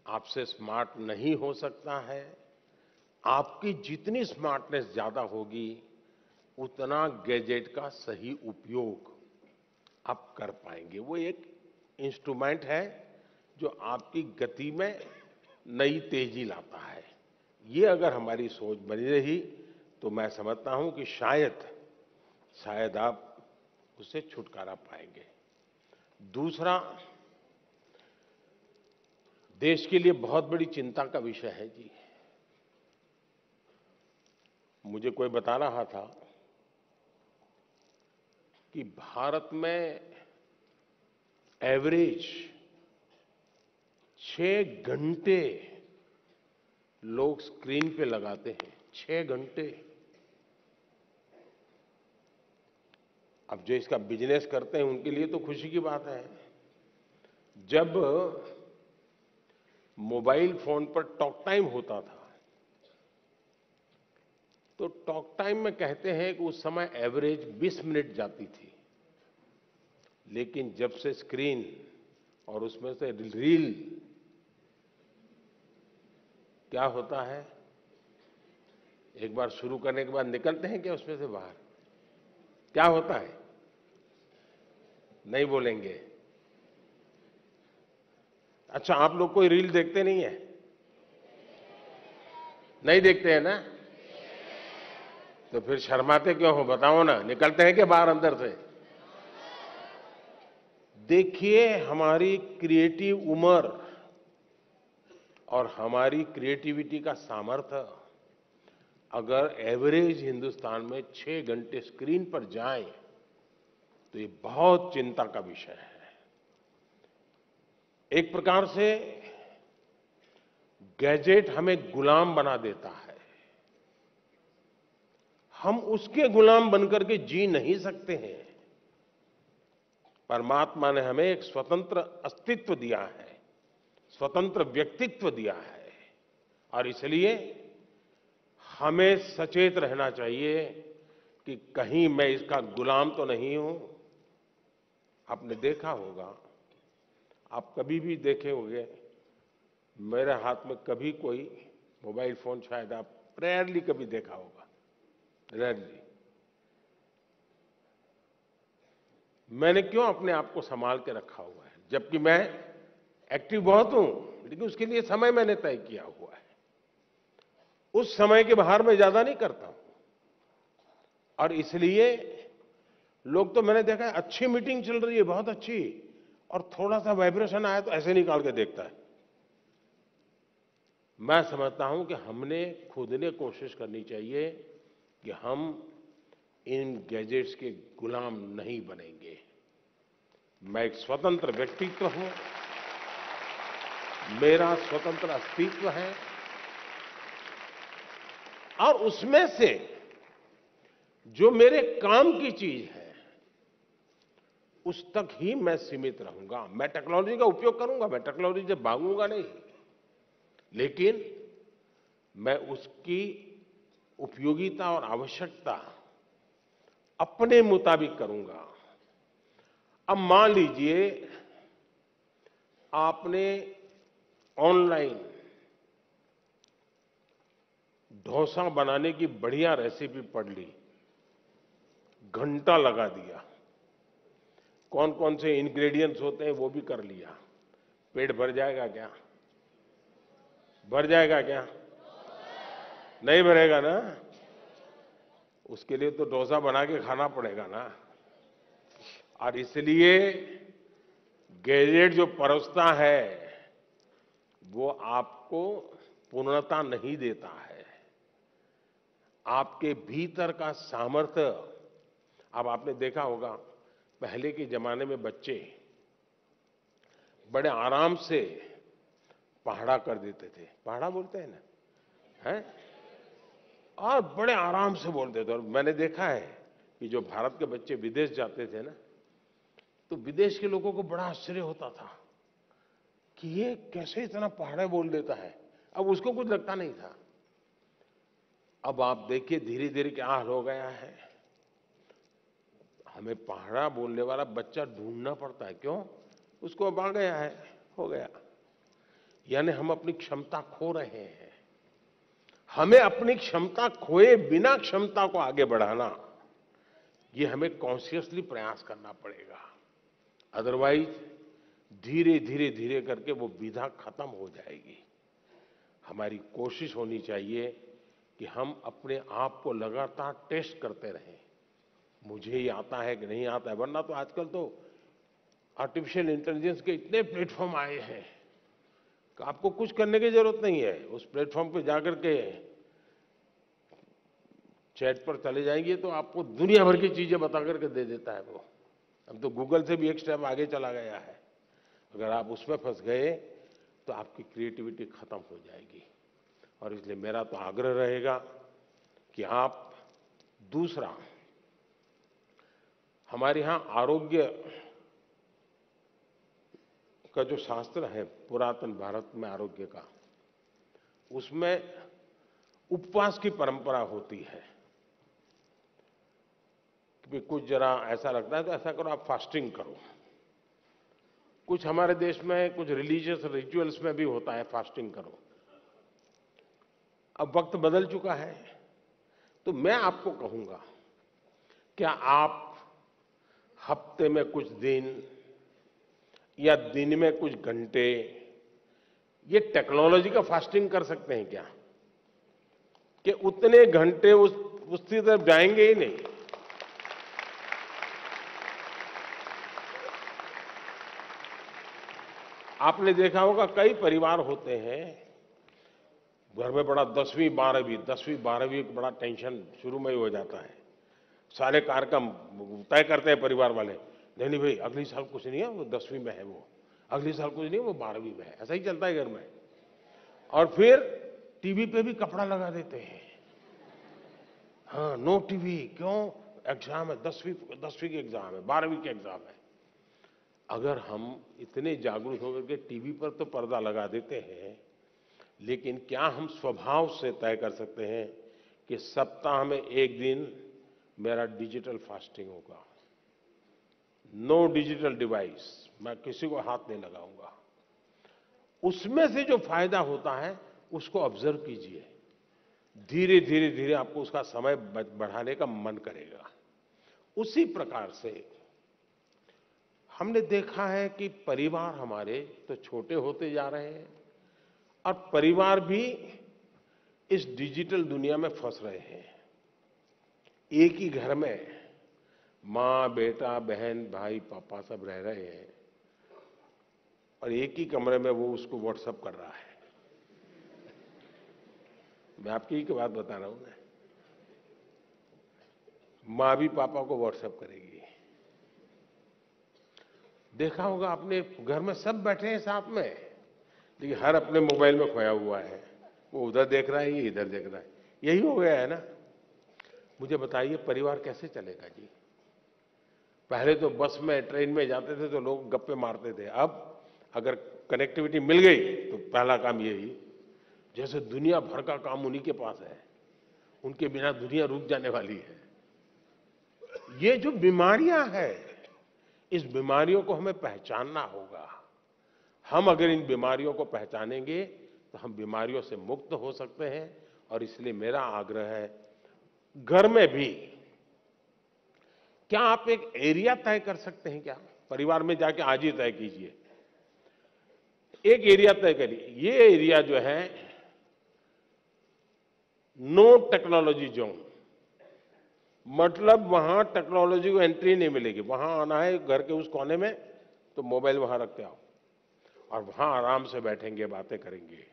आपसे स्मार्ट नहीं हो सकता है। आपकी जितनी स्मार्टनेस ज्यादा होगी, उतना गैजेट का सही उपयोग आप कर पाएंगे। वो एक इंस्ट्रूमेंट है जो आपकी गति में नई तेजी लाता है। ये अगर हमारी सोच बनी रही तो मैं समझता हूं कि शायद आप उससे छुटकारा पाएंगे। दूसरा, देश के लिए बहुत बड़ी चिंता का विषय है जी। मुझे कोई बता रहा था कि भारत में एवरेज 6 घंटे लोग स्क्रीन पे लगाते हैं। 6 घंटे। अब जो इसका बिजनेस करते हैं उनके लिए तो खुशी की बात है। जब मोबाइल फोन पर टॉक टाइम होता था तो टॉक टाइम में कहते हैं कि उस समय एवरेज 20 मिनट जाती थी, लेकिन जब से स्क्रीन और उसमें से रील, क्या होता है, एक बार शुरू करने के बाद निकलते हैं क्या उसमें से बाहर? क्या होता है? नहीं बोलेंगे। अच्छा, आप लोग कोई रील देखते नहीं है? नहीं देखते हैं ना? तो फिर शर्माते क्यों हो? बताओ ना, निकलते हैं क्या बाहर अंदर से? देखिए, हमारी क्रिएटिव उम्र और हमारी क्रिएटिविटी का सामर्थ्य अगर एवरेज हिंदुस्तान में 6 घंटे स्क्रीन पर जाए तो ये बहुत चिंता का विषय है। एक प्रकार से गैजेट हमें गुलाम बना देता है। हम उसके गुलाम बनकर के जी नहीं सकते हैं। परमात्मा ने हमें एक स्वतंत्र अस्तित्व दिया है, स्वतंत्र व्यक्तित्व दिया है, और इसलिए हमें सचेत रहना चाहिए कि कहीं मैं इसका गुलाम तो नहीं हूं। आपने देखा होगा, आप कभी भी देखे होंगे, मेरे हाथ में कभी कोई मोबाइल फोन शायद आप रेयरली कभी देखा होगा, रेयरली। मैंने क्यों अपने आप को संभाल के रखा हुआ है? जबकि मैं एक्टिव बहुत हूं, लेकिन उसके लिए समय मैंने तय किया हुआ है। उस समय के बाहर मैं ज्यादा नहीं करता हूं। और इसलिए लोग, तो मैंने देखा है, अच्छी मीटिंग चल रही है, बहुत अच्छी, और थोड़ा सा वाइब्रेशन आया तो ऐसे निकाल के देखता है। मैं समझता हूं कि हमने खुद ने कोशिश करनी चाहिए कि हम इन गैजेट्स के गुलाम नहीं बनेंगे। मैं एक स्वतंत्र व्यक्तित्व हूं, मेरा स्वतंत्र अस्तित्व है, और उसमें से जो मेरे काम की चीज है उस तक ही मैं सीमित रहूंगा। मैं टेक्नोलॉजी का उपयोग करूंगा, मैं टेक्नोलॉजी से भागूंगा नहीं, लेकिन मैं उसकी उपयोगिता और आवश्यकता अपने मुताबिक करूंगा। अब मान लीजिए आपने ऑनलाइन डोसा बनाने की बढ़िया रेसिपी पढ़ ली, घंटा लगा दिया, कौन कौन से इंग्रेडिएंट्स होते हैं वो भी कर लिया, पेट भर जाएगा क्या? भर जाएगा क्या? नहीं भरेगा ना? उसके लिए तो डोसा बना के खाना पड़ेगा ना। और इसलिए गैजेट जो परोसता है वो आपको पूर्णता नहीं देता है। आपके भीतर का सामर्थ्य, अब आपने देखा होगा पहले के जमाने में बच्चे बड़े आराम से पहाड़ा कर देते थे, पहाड़ा बोलते हैं ना, हैं? और बड़े आराम से बोलते थे। और मैंने देखा है कि जो भारत के बच्चे विदेश जाते थे ना, तो विदेश के लोगों को बड़ा आश्चर्य होता था कि ये कैसे इतना पहाड़ा बोल देता है। अब उसको कुछ लगता नहीं था। अब आप देखिए धीरे धीरे क्या हाल हो गया है। हमें पहाड़ा बोलने वाला बच्चा ढूंढना पड़ता है। क्यों? उसको अब आ गया है, हो गया। यानी हम अपनी क्षमता खो रहे हैं। हमें अपनी क्षमता खोए बिना क्षमता को आगे बढ़ाना, ये हमें कॉन्शियसली प्रयास करना पड़ेगा। अदरवाइज धीरे धीरे धीरे करके वो विधा खत्म हो जाएगी। हमारी कोशिश होनी चाहिए कि हम अपने आप को लगातार टेस्ट करते रहें, मुझे ही आता है कि नहीं आता है। वरना तो आजकल तो आर्टिफिशियल इंटेलिजेंस के इतने प्लेटफॉर्म आए हैं कि आपको कुछ करने की जरूरत नहीं है। उस प्लेटफॉर्म पे जाकर के चैट पर चले जाएंगे तो आपको दुनिया भर की चीजें बता करके दे देता है वो। अब तो गूगल से भी एक स्टेप आगे चला गया है। अगर आप उसमें फंस गए तो आपकी क्रिएटिविटी खत्म हो जाएगी। और इसलिए मेरा तो आग्रह रहेगा कि आप दूसरा, हमारे यहाँ आरोग्य का जो शास्त्र है पुरातन भारत में आरोग्य का, उसमें उपवास की परंपरा होती है कि कुछ जरा ऐसा लगता है तो ऐसा करो, आप फास्टिंग करो। कुछ हमारे देश में कुछ रिलीजियस रिचुअल्स में भी होता है फास्टिंग करो। अब वक्त बदल चुका है, तो मैं आपको कहूंगा, क्या आप हफ्ते में कुछ दिन या दिन में कुछ घंटे ये टेक्नोलॉजी का फास्टिंग कर सकते हैं क्या? कि उतने घंटे उसकी तरफ जाएंगे ही नहीं। आपने देखा होगा कई परिवार होते हैं, घर में बड़ा 10वीं 12वीं बड़ा टेंशन शुरू में ही हो जाता है। सारे कार्यक्रम तय करते हैं परिवार वाले, नहीं भाई अगली साल कुछ नहीं है, वो 10वीं में है, वो अगली साल कुछ नहीं है, वो 12वीं में है। ऐसा ही चलता है घर में। और फिर टीवी पे भी कपड़ा लगा देते हैं, हाँ नो टीवी। क्यों? एग्जाम है, 10वीं के एग्जाम है, 12वीं के एग्जाम है। अगर हम इतने जागरूक होकर के टीवी पर तो पर्दा लगा देते हैं, लेकिन क्या हम स्वभाव से तय कर सकते हैं कि सप्ताह में एक दिन मेरा डिजिटल फास्टिंग होगा, नो डिजिटल डिवाइस, मैं किसी को हाथ नहीं लगाऊंगा। उसमें से जो फायदा होता है उसको ऑब्जर्व कीजिए, धीरे धीरे धीरे आपको उसका समय बढ़ाने का मन करेगा। उसी प्रकार से हमने देखा है कि परिवार हमारे तो छोटे होते जा रहे हैं और परिवार भी इस डिजिटल दुनिया में फंस रहे हैं। एक ही घर में माँ, बेटा, बहन, भाई, पापा सब रह रहे हैं और एक ही कमरे में वो उसको व्हाट्सएप कर रहा है। मैं आपकी ही बात बता रहा हूं ना। माँ भी पापा को व्हाट्सएप करेगी। देखा होगा आपने, घर में सब बैठे हैं साथ में, लेकिन हर अपने मोबाइल में खोया हुआ है। वो उधर देख रहा है, ये इधर देख रहा है। यही हो गया है ना। मुझे बताइए परिवार कैसे चलेगा जी? पहले तो बस में, ट्रेन में जाते थे तो लोग गप्पे मारते थे। अब अगर कनेक्टिविटी मिल गई तो पहला काम यही, जैसे दुनिया भर का काम उन्हीं के पास है, उनके बिना दुनिया रुक जाने वाली है। ये जो बीमारियां हैं, इस बीमारियों को हमें पहचानना होगा। हम अगर इन बीमारियों को पहचानेंगे तो हम बीमारियों से मुक्त हो सकते हैं। और इसलिए मेरा आग्रह है, घर में भी क्या आप एक एरिया तय कर सकते हैं क्या? परिवार में जाके आज ही तय कीजिए, एक एरिया तय करिए। ये एरिया जो है नो टेक्नोलॉजी जोन, मतलब वहां टेक्नोलॉजी को एंट्री नहीं मिलेगी। वहां आना है घर के उस कोने में तो मोबाइल वहां रखते आओ और वहां आराम से बैठेंगे, बातें करेंगे।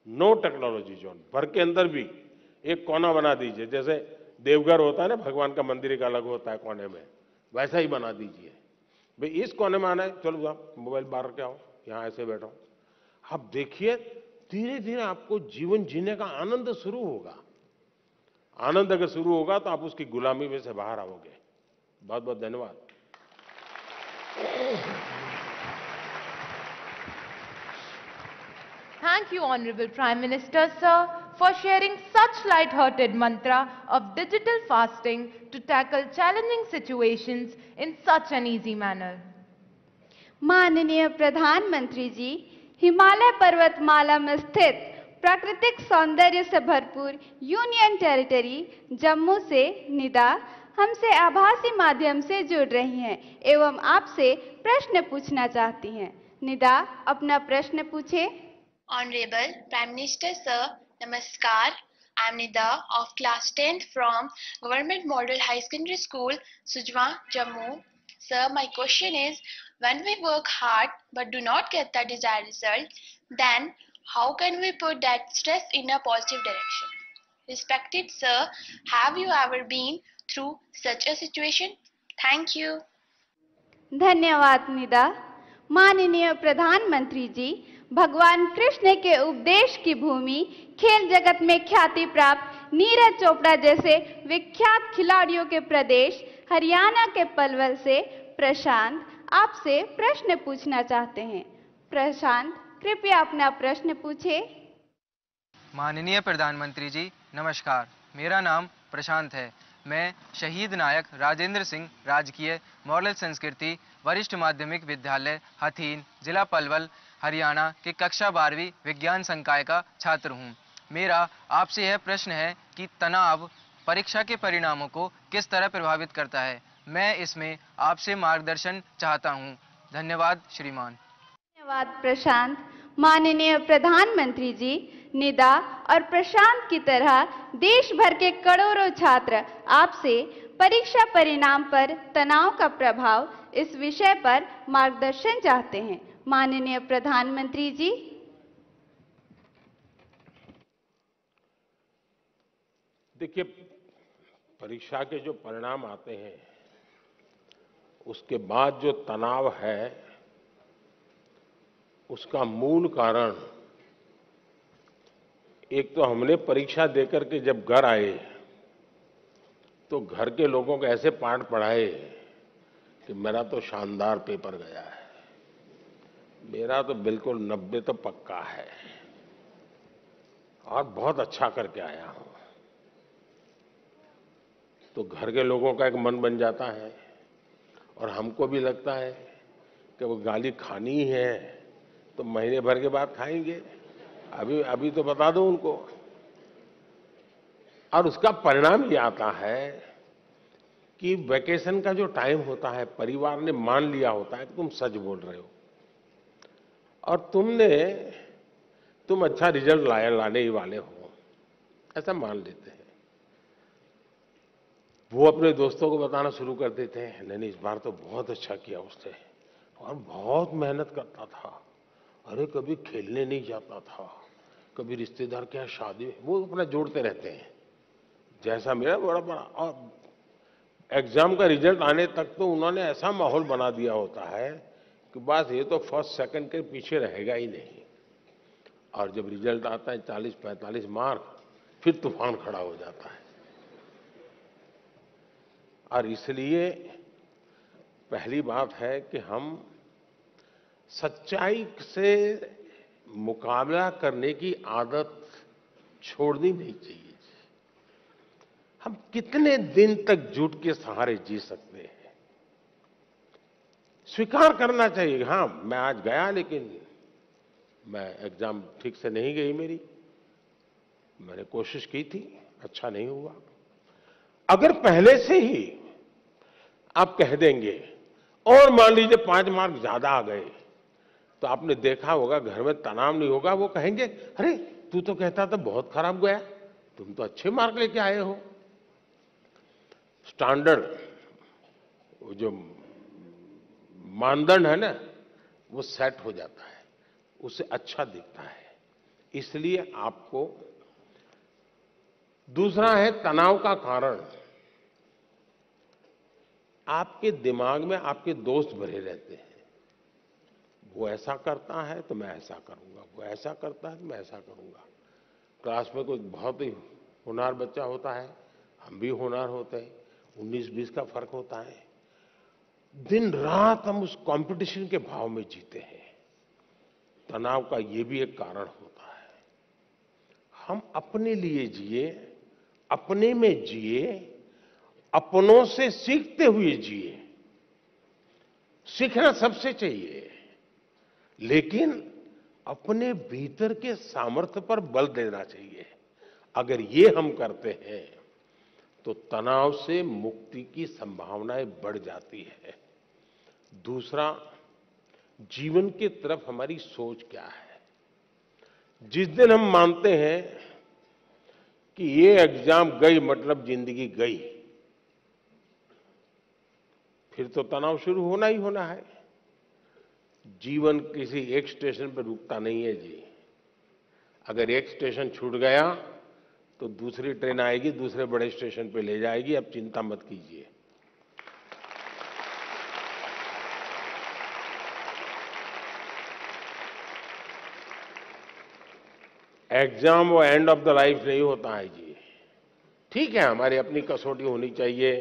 No technology zone. घर के अंदर भी एक कोना बना दीजिए, जैसे देवघर होता है ना, भगवान का मंदिर एक अलग होता है कोने में, वैसा ही बना दीजिए। भाई इस कोने में आना है, चलो आप मोबाइल बाहर रख के आओ, यहां ऐसे बैठो। आप देखिए धीरे धीरे आपको जीवन जीने का आनंद शुरू होगा। आनंद अगर शुरू होगा तो आप उसकी गुलामी में से बाहर आओगे। बहुत बहुत धन्यवाद। Thank you, Honorable Prime Minister, sir, for sharing such light-hearted mantra of digital fasting to tackle challenging situations in such an easy manner. माननीय प्रधानमंत्री जी, हिमालय पर्वतमाला में स्थित प्राकृतिक सौंदर्य से भरपूर यूनियन टेरिटरी जम्मू से निदा हमसे आभासी माध्यम से जुड़ रही हैं एवं आपसे प्रश्न पूछना चाहती हैं। निदा अपना प्रश्न पूछे। Honorable Prime Minister Sir, Namaskar. I am Nida of class 10th from Government Model High Secondary School, Sujwa, Jammu. Sir, my question is, when we work hard but do not get the desired result, then how can we put that stress in a positive direction? Respected Sir, have you ever been through such a situation? Thank you. धन्यवाद निदा। माननीय प्रधानमंत्री जी, भगवान कृष्ण के उपदेश की भूमि खेल जगत में ख्याति प्राप्त नीरज चोपड़ा जैसे विख्यात खिलाड़ियों के प्रदेश हरियाणा के पलवल से प्रशांत आपसे प्रश्न पूछना चाहते हैं। प्रशांत, कृपया अपना प्रश्न पूछे। माननीय प्रधानमंत्री जी, नमस्कार। मेरा नाम प्रशांत है। मैं शहीद नायक राजेंद्र सिंह राजकीय मॉडल संस्कृति वरिष्ठ माध्यमिक विद्यालय हथीन, जिला पलवल, हरियाणा के कक्षा 12वीं विज्ञान संकाय का छात्र हूं। मेरा आपसे यह प्रश्न है कि तनाव परीक्षा के परिणामों को किस तरह प्रभावित करता है। मैं इसमें आपसे मार्गदर्शन चाहता हूं। धन्यवाद श्रीमान। धन्यवाद प्रशांत। माननीय प्रधानमंत्री जी, निदा और प्रशांत की तरह देश भर के करोड़ों छात्र आपसे परीक्षा परिणाम पर तनाव का प्रभाव इस विषय पर मार्गदर्शन चाहते हैं। माननीय प्रधानमंत्री जी। देखिए, परीक्षा के जो परिणाम आते हैं उसके बाद जो तनाव है उसका मूल कारण, एक तो हमने परीक्षा देकर के जब घर आए तो घर के लोगों को ऐसे पाठ पढ़ाए कि मेरा तो शानदार पेपर गया है, मेरा तो बिल्कुल 90 तो पक्का है और बहुत अच्छा करके आया हूं। तो घर के लोगों का एक मन बन जाता है और हमको भी लगता है कि वो गाली खानी ही है तो महीने भर के बाद खाएंगे, अभी तो बता दो उनको। और उसका परिणाम ये आता है कि वैकेशन का जो टाइम होता है, परिवार ने मान लिया होता है कि तुम सच बोल रहे हो और तुम अच्छा रिजल्ट लाने ही वाले हो, ऐसा मान लेते हैं। वो अपने दोस्तों को बताना शुरू कर देते हैं, नहीं इस बार तो बहुत अच्छा किया उसने और बहुत मेहनत करता था, अरे कभी खेलने नहीं जाता था, कभी रिश्तेदार के यहाँ शादी में, वो अपना जोड़ते रहते हैं जैसा मेरा बड़ा। और एग्जाम का रिजल्ट आने तक तो उन्होंने ऐसा माहौल बना दिया होता है कि बस ये तो फर्स्ट सेकंड के पीछे रहेगा ही नहीं। और जब रिजल्ट आता है 40-45 मार्क, फिर तूफान खड़ा हो जाता है। और इसलिए पहली बात है कि हम सच्चाई से मुकाबला करने की आदत छोड़नी नहीं चाहिए। हम कितने दिन तक झूठ के सहारे जी सकते हैं? स्वीकार करना चाहिए, हाँ मैं आज गया लेकिन मैं एग्जाम ठीक से नहीं गई मेरी, मैंने कोशिश की थी, अच्छा नहीं हुआ। अगर पहले से ही आप कह देंगे और मान लीजिए 5 मार्क ज्यादा आ गए तो आपने देखा होगा घर में तनाव नहीं होगा। वो कहेंगे अरे तू तो कहता था बहुत खराब गया, तुम तो अच्छे मार्क लेके आए हो। स्टैंडर्ड जो मानदंड है ना वो सेट हो जाता है, उससे अच्छा दिखता है। इसलिए आपको, दूसरा है तनाव का कारण, आपके दिमाग में आपके दोस्त भरे रहते हैं। वो ऐसा करता है तो मैं ऐसा करूंगा, वो ऐसा करता है तो मैं ऐसा करूंगा। क्लास में कोई बहुत ही होनहार बच्चा होता है, हम भी होनहार होते हैं, 19-20 का फर्क होता है। दिन रात हम उस कंपटीशन के भाव में जीते हैं। तनाव का ये भी एक कारण होता है। हम अपने लिए जिए, अपने में जिए, अपनों से सीखते हुए जिए। सीखना सबसे चाहिए, लेकिन अपने भीतर के सामर्थ्य पर बल देना चाहिए। अगर ये हम करते हैं तो तनाव से मुक्ति की संभावनाएं बढ़ जाती है। दूसरा, जीवन की तरफ हमारी सोच क्या है। जिस दिन हम मानते हैं कि ये एग्जाम गई मतलब जिंदगी गई, फिर तो तनाव शुरू होना ही होना है। जीवन किसी एक स्टेशन पर रुकता नहीं है जी। अगर एक स्टेशन छूट गया तो दूसरी ट्रेन आएगी, दूसरे बड़े स्टेशन पे ले जाएगी। अब चिंता मत कीजिए। एग्जाम वो एंड ऑफ द लाइफ नहीं होता है जी। ठीक है, हमारी अपनी कसौटी होनी चाहिए,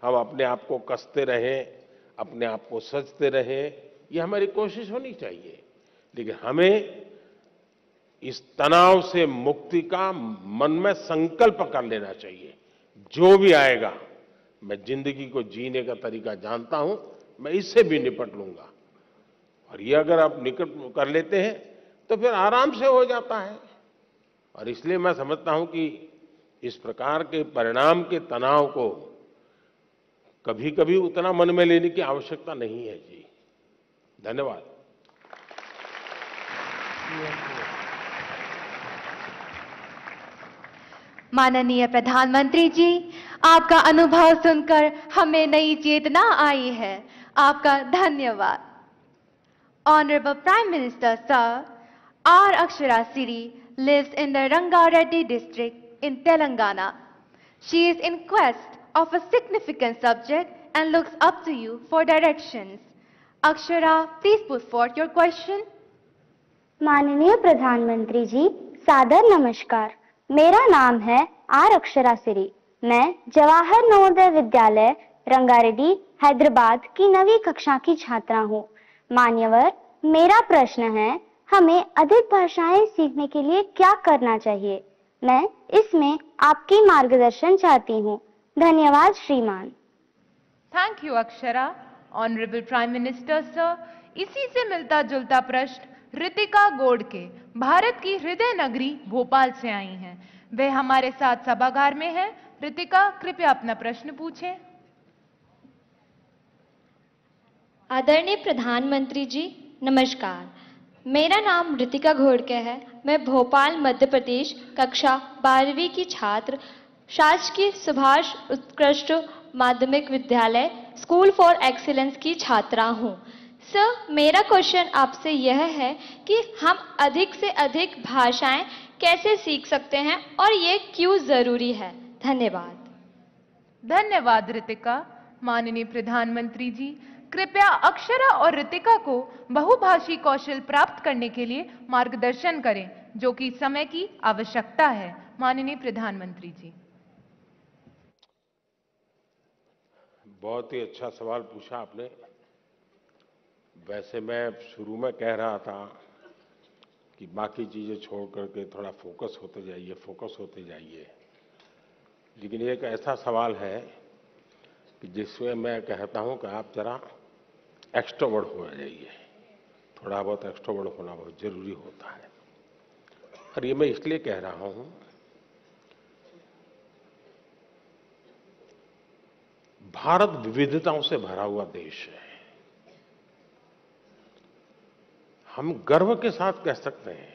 हम अपने आप को कसते रहें, अपने आप को सजते रहें, ये हमारी कोशिश होनी चाहिए। लेकिन हमें इस तनाव से मुक्ति का मन में संकल्प कर लेना चाहिए। जो भी आएगा, मैं जिंदगी को जीने का तरीका जानता हूं, मैं इससे भी निपट लूंगा। और ये अगर आप निकट कर लेते हैं तो फिर आराम से हो जाता है। और इसलिए मैं समझता हूं कि इस प्रकार के परिणाम के तनाव को कभी कभी उतना मन में लेने की आवश्यकता नहीं है जी। धन्यवाद। माननीय प्रधानमंत्री जी, आपका अनुभव सुनकर हमें नई चेतना आई है। आपका धन्यवाद। Honorable Prime Minister, sir, R. Akshara Siri lives in the Rangareddy district in Telangana. She is in quest of a significant subject and looks up to you for directions. Akshara, please put forth your question. माननीय प्रधानमंत्री जी, सादर नमस्कार। मेरा नाम है are Akshara सिरी। मैं जवाहर नवोदय विद्यालय रंगारेड्डी हैदराबाद की 9वीं कक्षा की छात्रा हूँ। मान्यवर, मेरा प्रश्न है, हमें अधिक भाषाएं सीखने के लिए क्या करना चाहिए? मैं इसमें आपकी मार्गदर्शन चाहती हूँ। धन्यवाद श्रीमान। Thank you Akshara. Honourable prime minister sir, इसी से मिलता जुलता प्रश्न रितिका गोडके भारत की हृदय नगरी भोपाल से आई हैं। वे हमारे साथ सभागार में हैं। रितिका, कृपया अपना प्रश्न पूछें। आदरणीय प्रधानमंत्री जी, नमस्कार। मेरा नाम रितिका घोड़के है। मैं भोपाल मध्य प्रदेश कक्षा 12वीं की छात्र शासकीय सुभाष उत्कृष्ट माध्यमिक विद्यालय स्कूल फॉर एक्सीलेंस की छात्रा हूँ। सर, मेरा क्वेश्चन आपसे यह है कि हम अधिक से अधिक भाषाएं कैसे सीख सकते हैं और ये क्यों जरूरी है? धन्यवाद। धन्यवाद रितिका। माननीय प्रधानमंत्री जी, कृपया अक्षरा और रितिका को बहुभाषी कौशल प्राप्त करने के लिए मार्गदर्शन करें, जो कि समय की आवश्यकता है। माननीय प्रधानमंत्री जी। बहुत ही अच्छा सवाल पूछा आपने। वैसे मैं शुरू में कह रहा था कि बाकी चीजें छोड़ करके थोड़ा फोकस होते जाइए, लेकिन एक ऐसा सवाल है कि जिसमें मैं कहता हूं कि आप जरा एक्सट्रोवर्ट हो जाइए। थोड़ा बहुत एक्सट्रोवर्ट होना बहुत जरूरी होता है। और ये मैं इसलिए कह रहा हूं, भारत विविधताओं से भरा हुआ देश है। हम गर्व के साथ कह सकते हैं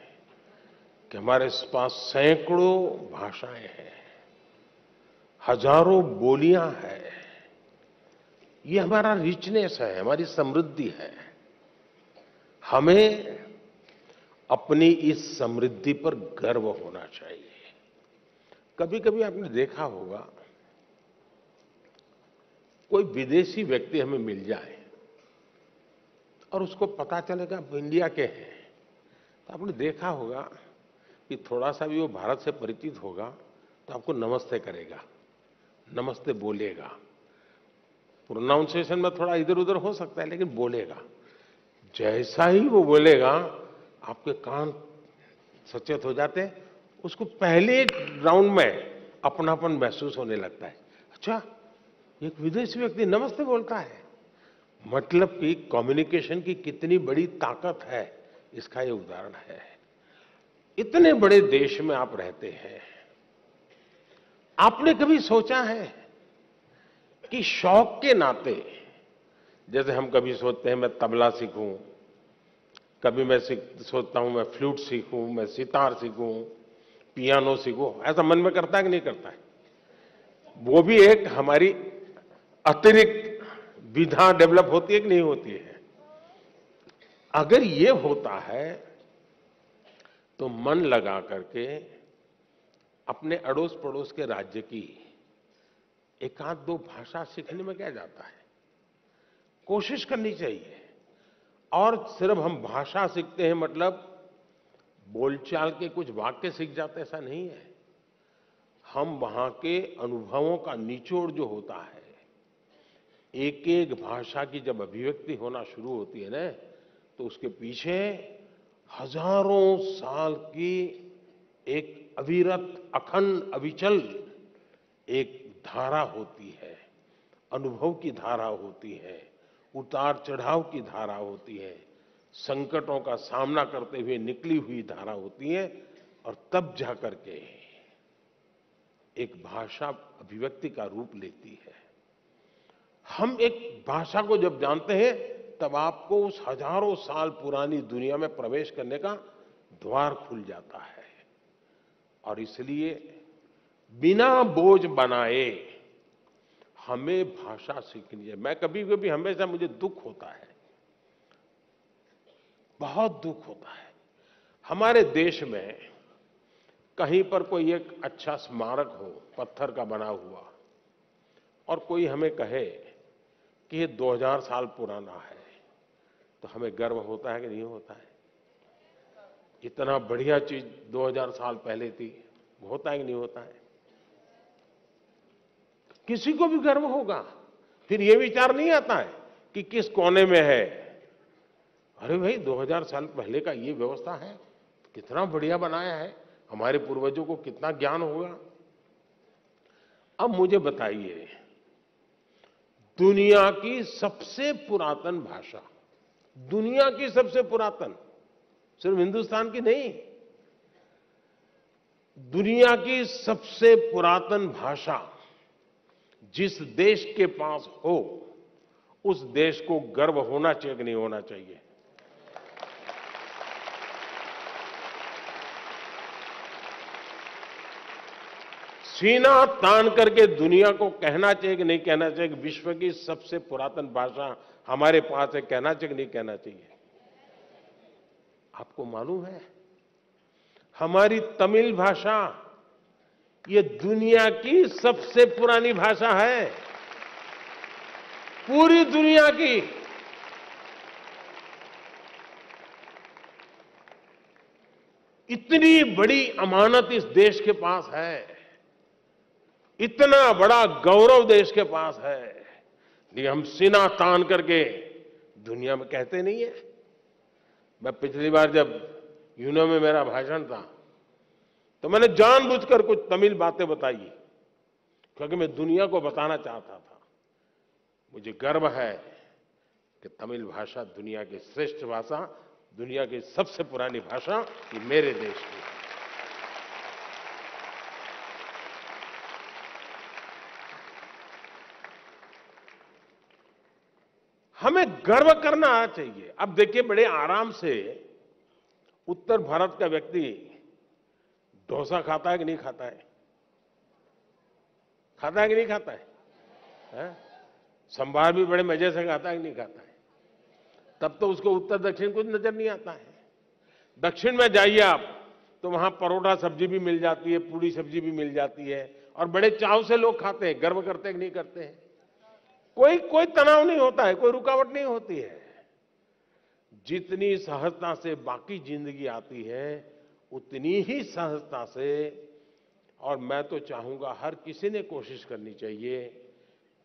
कि हमारे पास सैकड़ों भाषाएं हैं, हजारों बोलियां हैं। ये हमारा रिचनेस है, हमारी समृद्धि है। हमें अपनी इस समृद्धि पर गर्व होना चाहिए। कभी कभी आपने देखा होगा, कोई विदेशी व्यक्ति हमें मिल जाए और उसको पता चलेगा आप इंडिया के हैं, तो आपने देखा होगा कि थोड़ा सा भी वो भारत से परिचित होगा तो आपको नमस्ते करेगा, नमस्ते बोलेगा। प्रोनाउंसिएशन में थोड़ा इधर उधर हो सकता है, लेकिन बोलेगा। जैसा ही वो बोलेगा, आपके कान सचेत हो जाते हैं। उसको पहले राउंड में अपनापन महसूस होने लगता है। अच्छा, एक विदेशी व्यक्ति नमस्ते बोलता है, मतलब कि कम्युनिकेशन की कितनी बड़ी ताकत है, इसका ये उदाहरण है। इतने बड़े देश में आप रहते हैं, आपने कभी सोचा है कि शौक के नाते, जैसे हम कभी सोचते हैं मैं तबला सीखूं, कभी मैं सोचता हूं मैं फ्लूट सीखूं, मैं सितार सीखूं, पियानो सीखूं, ऐसा मन में करता है कि नहीं करता है? वो भी एक हमारी अतिरिक्त विधा डेवलप होती है कि नहीं होती है? अगर ये होता है तो मन लगा करके अपने अड़ोस पड़ोस के राज्य की एक आध दो भाषा सीखने में क्या जाता है? कोशिश करनी चाहिए। और सिर्फ हम भाषा सीखते हैं मतलब बोलचाल के कुछ वाक्य सीख जाते, ऐसा नहीं है। हम वहां के अनुभवों का निचोड़ जो होता है, एक एक भाषा की जब अभिव्यक्ति होना शुरू होती है ना, तो उसके पीछे हजारों साल की एक अविरत, अखंड, अविचल एक धारा होती है, अनुभव की धारा होती है, उतार चढ़ाव की धारा होती है, संकटों का सामना करते हुए निकली हुई धारा होती है, और तब जाकर के एक भाषा अभिव्यक्ति का रूप लेती है। हम एक भाषा को जब जानते हैं तब आपको उस हजारों साल पुरानी दुनिया में प्रवेश करने का द्वार खुल जाता है। और इसलिए बिना बोझ बनाए हमें भाषा सीखनी है। मैं कभी कभी हमेशा मुझे दुख होता है, बहुत दुख होता है। हमारे देश में कहीं पर कोई एक अच्छा स्मारक हो, पत्थर का बना हुआ, और कोई हमें कहे कि ये 2000 साल पुराना है, तो हमें गर्व होता है कि नहीं होता है? इतना बढ़िया चीज 2000 साल पहले थी, होता है कि नहीं होता है? किसी को भी गर्व होगा। फिर ये विचार नहीं आता है कि किस कोने में है। अरे भाई 2000 साल पहले का ये व्यवस्था है, कितना बढ़िया बनाया है, हमारे पूर्वजों को कितना ज्ञान होगा। अब मुझे बताइए, दुनिया की सबसे पुरातन भाषा, दुनिया की सबसे पुरातन, सिर्फ हिंदुस्तान की नहीं, दुनिया की सबसे पुरातन भाषा जिस देश के पास हो, उस देश को गर्व होना चाहिए कि नहीं होना चाहिए? सीना तान करके दुनिया को कहना चाहिए कि नहीं कहना चाहिए कि विश्व की सबसे पुरातन भाषा हमारे पास है? कहना चाहिए कि नहीं कहना चाहिए? आपको मालूम है, हमारी तमिल भाषा ये दुनिया की सबसे पुरानी भाषा है, पूरी दुनिया की। इतनी बड़ी अमानत इस देश के पास है, इतना बड़ा गौरव देश के पास है, लेकिन हम सीना तान करके दुनिया में कहते नहीं है। मैं पिछली बार जब यूनो में मेरा भाषण था तो मैंने जानबूझकर कुछ तमिल बातें बताई, क्योंकि मैं दुनिया को बताना चाहता था मुझे गर्व है कि तमिल भाषा दुनिया की श्रेष्ठ भाषा, दुनिया की सबसे पुरानी भाषा ये मेरे देश की है। हमें गर्व करना चाहिए। अब देखिए, बड़े आराम से उत्तर भारत का व्यक्ति डोसा खाता है कि नहीं खाता है? खाता है कि नहीं खाता है? संभार भी बड़े मजे से खाता है कि नहीं खाता है? तब तो उसको उत्तर दक्षिण कुछ नजर नहीं आता है। दक्षिण में जाइए आप तो वहां परोठा सब्जी भी मिल जाती है, पूरी सब्जी भी मिल जाती है, और बड़े चाव से लोग खाते हैं। गर्व करते हैं कि नहीं करते हैं? कोई तनाव नहीं होता है, कोई रुकावट नहीं होती है। जितनी सहजता से बाकी जिंदगी आती है उतनी ही सहजता से, और मैं तो चाहूंगा हर किसी ने कोशिश करनी चाहिए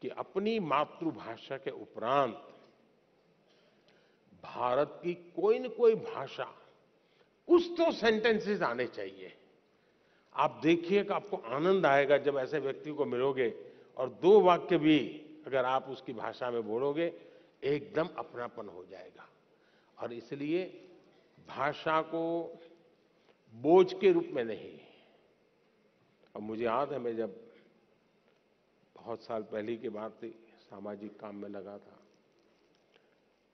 कि अपनी मातृभाषा के उपरांत भारत की कोई न कोई भाषा, कुछ तो सेंटेंसेस आने चाहिए। आप देखिए कि आपको आनंद आएगा जब ऐसे व्यक्ति को मिलोगे और दो वाक्य भी अगर आप उसकी भाषा में बोलोगे, एकदम अपनापन हो जाएगा। और इसलिए भाषा को बोझ के रूप में नहीं। अब मुझे याद है, मैं जब बहुत साल पहले की बात थी, सामाजिक काम में लगा था,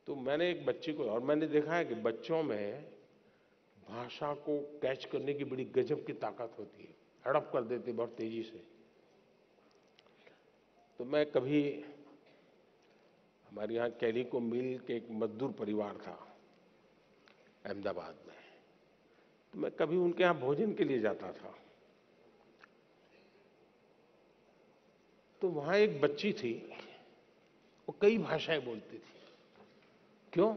तो मैंने एक बच्चे को, और मैंने देखा है कि बच्चों में भाषा को कैच करने की बड़ी गजब की ताकत होती है, हड़प कर देते बहुत तेजी से। तो मैं कभी, हमारे यहाँ कैलिको मिल के एक मजदूर परिवार था अहमदाबाद में, तो मैं कभी उनके यहाँ भोजन के लिए जाता था। तो वहां एक बच्ची थी, वो कई भाषाएं बोलती थी। क्यों?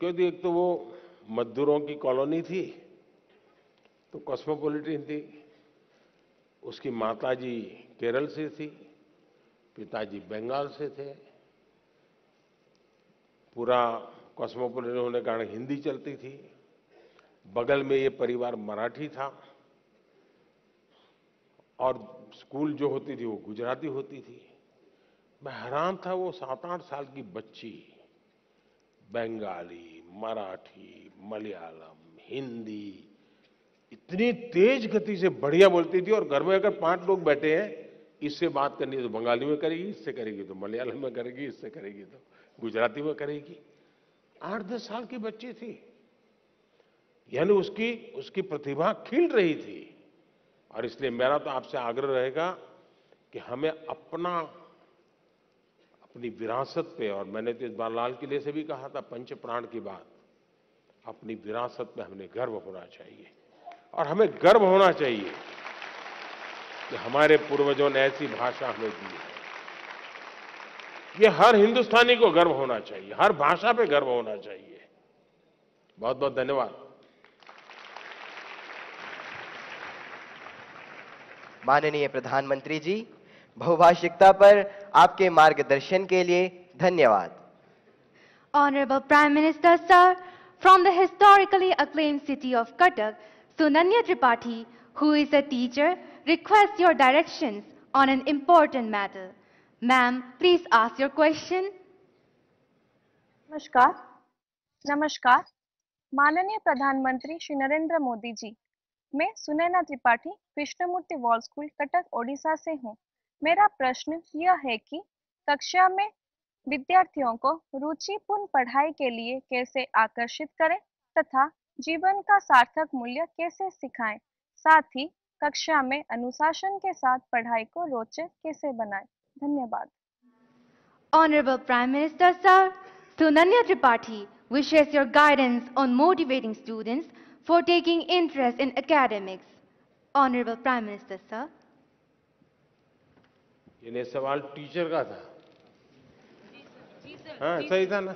क्योंकि एक तो वो मजदूरों की कॉलोनी थी, तो कॉस्मोपॉलिटन थी। उसकी माताजी केरल से थी, पिताजी बंगाल से थे। पूरा कॉस्मोपॉलिटन होने के कारण हिंदी चलती थी। बगल में ये परिवार मराठी था, और स्कूल जो होती थी वो गुजराती होती थी। मैं हैरान था, वो 7-8 साल की बच्ची बंगाली, मराठी, मलयालम, हिंदी इतनी तेज गति से बढ़िया बोलती थी। और घर में अगर 5 लोग बैठे हैं, इससे बात करनी है तो बंगाली में करेगी, इससे करेगी तो मलयालम में करेगी, इससे करेगी तो गुजराती में करेगी। 8-10 साल की बच्ची थी, यानी उसकी प्रतिभा खिल रही थी। और इसलिए मेरा तो आपसे आग्रह रहेगा कि हमें अपनी विरासत पे, और मैंने तो इस बार लाल किले से भी कहा था पंच प्राण की बात, अपनी विरासत पे हमें गर्व होना चाहिए। और हमें गर्व होना चाहिए कि हमारे पूर्वजों ने ऐसी भाषा हमें दी है। ये हर हिंदुस्तानी को गर्व होना चाहिए, हर भाषा पे गर्व होना चाहिए। बहुत बहुत धन्यवाद। माननीय प्रधानमंत्री जी, बहुभाषिकता पर आपके मार्गदर्शन के लिए धन्यवाद। Honorable Prime Minister, sir, from the historically acclaimed city of Cuttack, Sunanya Tripathi, who is a teacher, requests your directions on an important matter. Ma'am, please ask your question. नमस्कार। माननीय प्रधानमंत्री श्री नरेंद्र मोदी जी, मैं सुनैना त्रिपाठी कृष्णमूर्ति वॉल स्कूल कटक ओडिशा से हूँ। मेरा प्रश्न यह है कि कक्षा में विद्यार्थियों को रुचिपूर्ण पढ़ाई के लिए कैसे आकर्षित करें तथा जीवन का सार्थक मूल्य कैसे सिखाएं, साथ ही कक्षा में अनुशासन के साथ पढ़ाई को रोचक कैसे बनाएं। धन्यवाद। Honorable Prime Minister, sir, Sunanya Tripathi wishes your guidance on motivating students for taking interest in academics. Honorable Prime Minister, sir. ये सवाल टीचर का था। हाँ, सही था ना?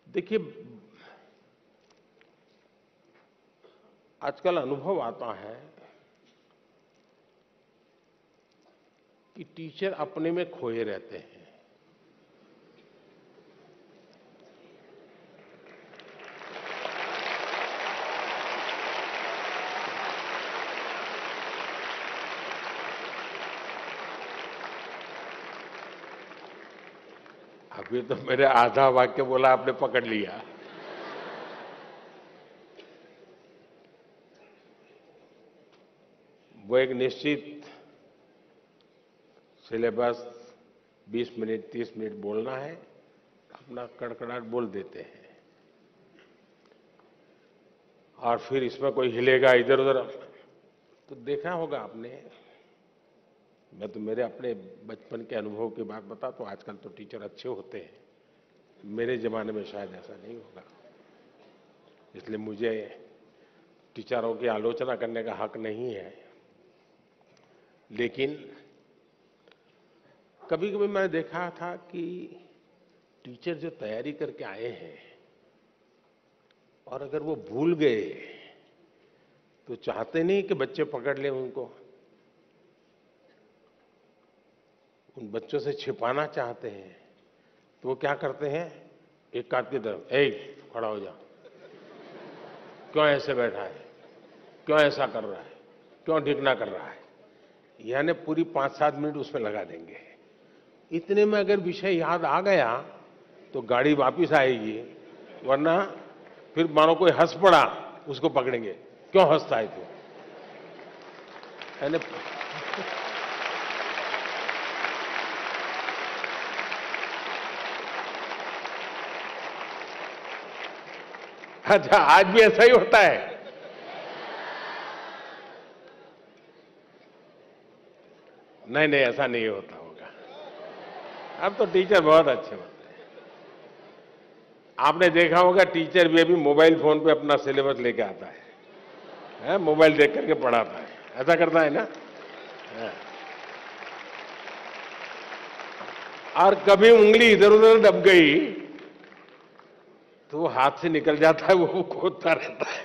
देखिए, आजकल अनुभव आता है कि टीचर अपने में खोए रहते हैं। अभी तो मेरे आधा वाक्य बोला, आपने पकड़ लिया। वो एक निश्चित सिलेबस 20 मिनट 30 मिनट बोलना है, अपना कड़कड़ाहट बोल देते हैं। और फिर इसमें कोई हिलेगा इधर उधर, तो देखा होगा आपने। मैं तो मेरे अपने बचपन के अनुभव की बात बता, तो आजकल तो टीचर अच्छे होते हैं, मेरे जमाने में शायद ऐसा नहीं होगा। इसलिए मुझे टीचरों की आलोचना करने का हक नहीं है। लेकिन कभी कभी मैंने देखा था कि टीचर जो तैयारी करके आए हैं और अगर वो भूल गए तो चाहते नहीं कि बच्चे पकड़ लें उनको, उन बच्चों से छिपाना चाहते हैं। तो वो क्या करते हैं, एक कात की तरफ, खड़ा हो जा, क्यों ऐसे बैठा है, क्यों ऐसा कर रहा है, क्यों ढिकना कर रहा है, यानी पूरी 5-7 मिनट उसमें लगा देंगे। इतने में अगर विषय याद आ गया तो गाड़ी वापिस आएगी, वरना फिर मानो कोई हंस पड़ा उसको पकड़ेंगे, क्यों हंसता है तू, मैंने अच्छा, आज भी ऐसा ही होता है? नहीं नहीं, ऐसा नहीं होता होगा। अब तो टीचर बहुत अच्छे होते हैं। आपने देखा होगा टीचर भी अभी मोबाइल फोन पे अपना सिलेबस लेके आता है, मोबाइल देख करके पढ़ाता है, ऐसा करता है ना? और कभी उंगली इधर उधर दब गई तो वो हाथ से निकल जाता है, वो खोदता रहता है,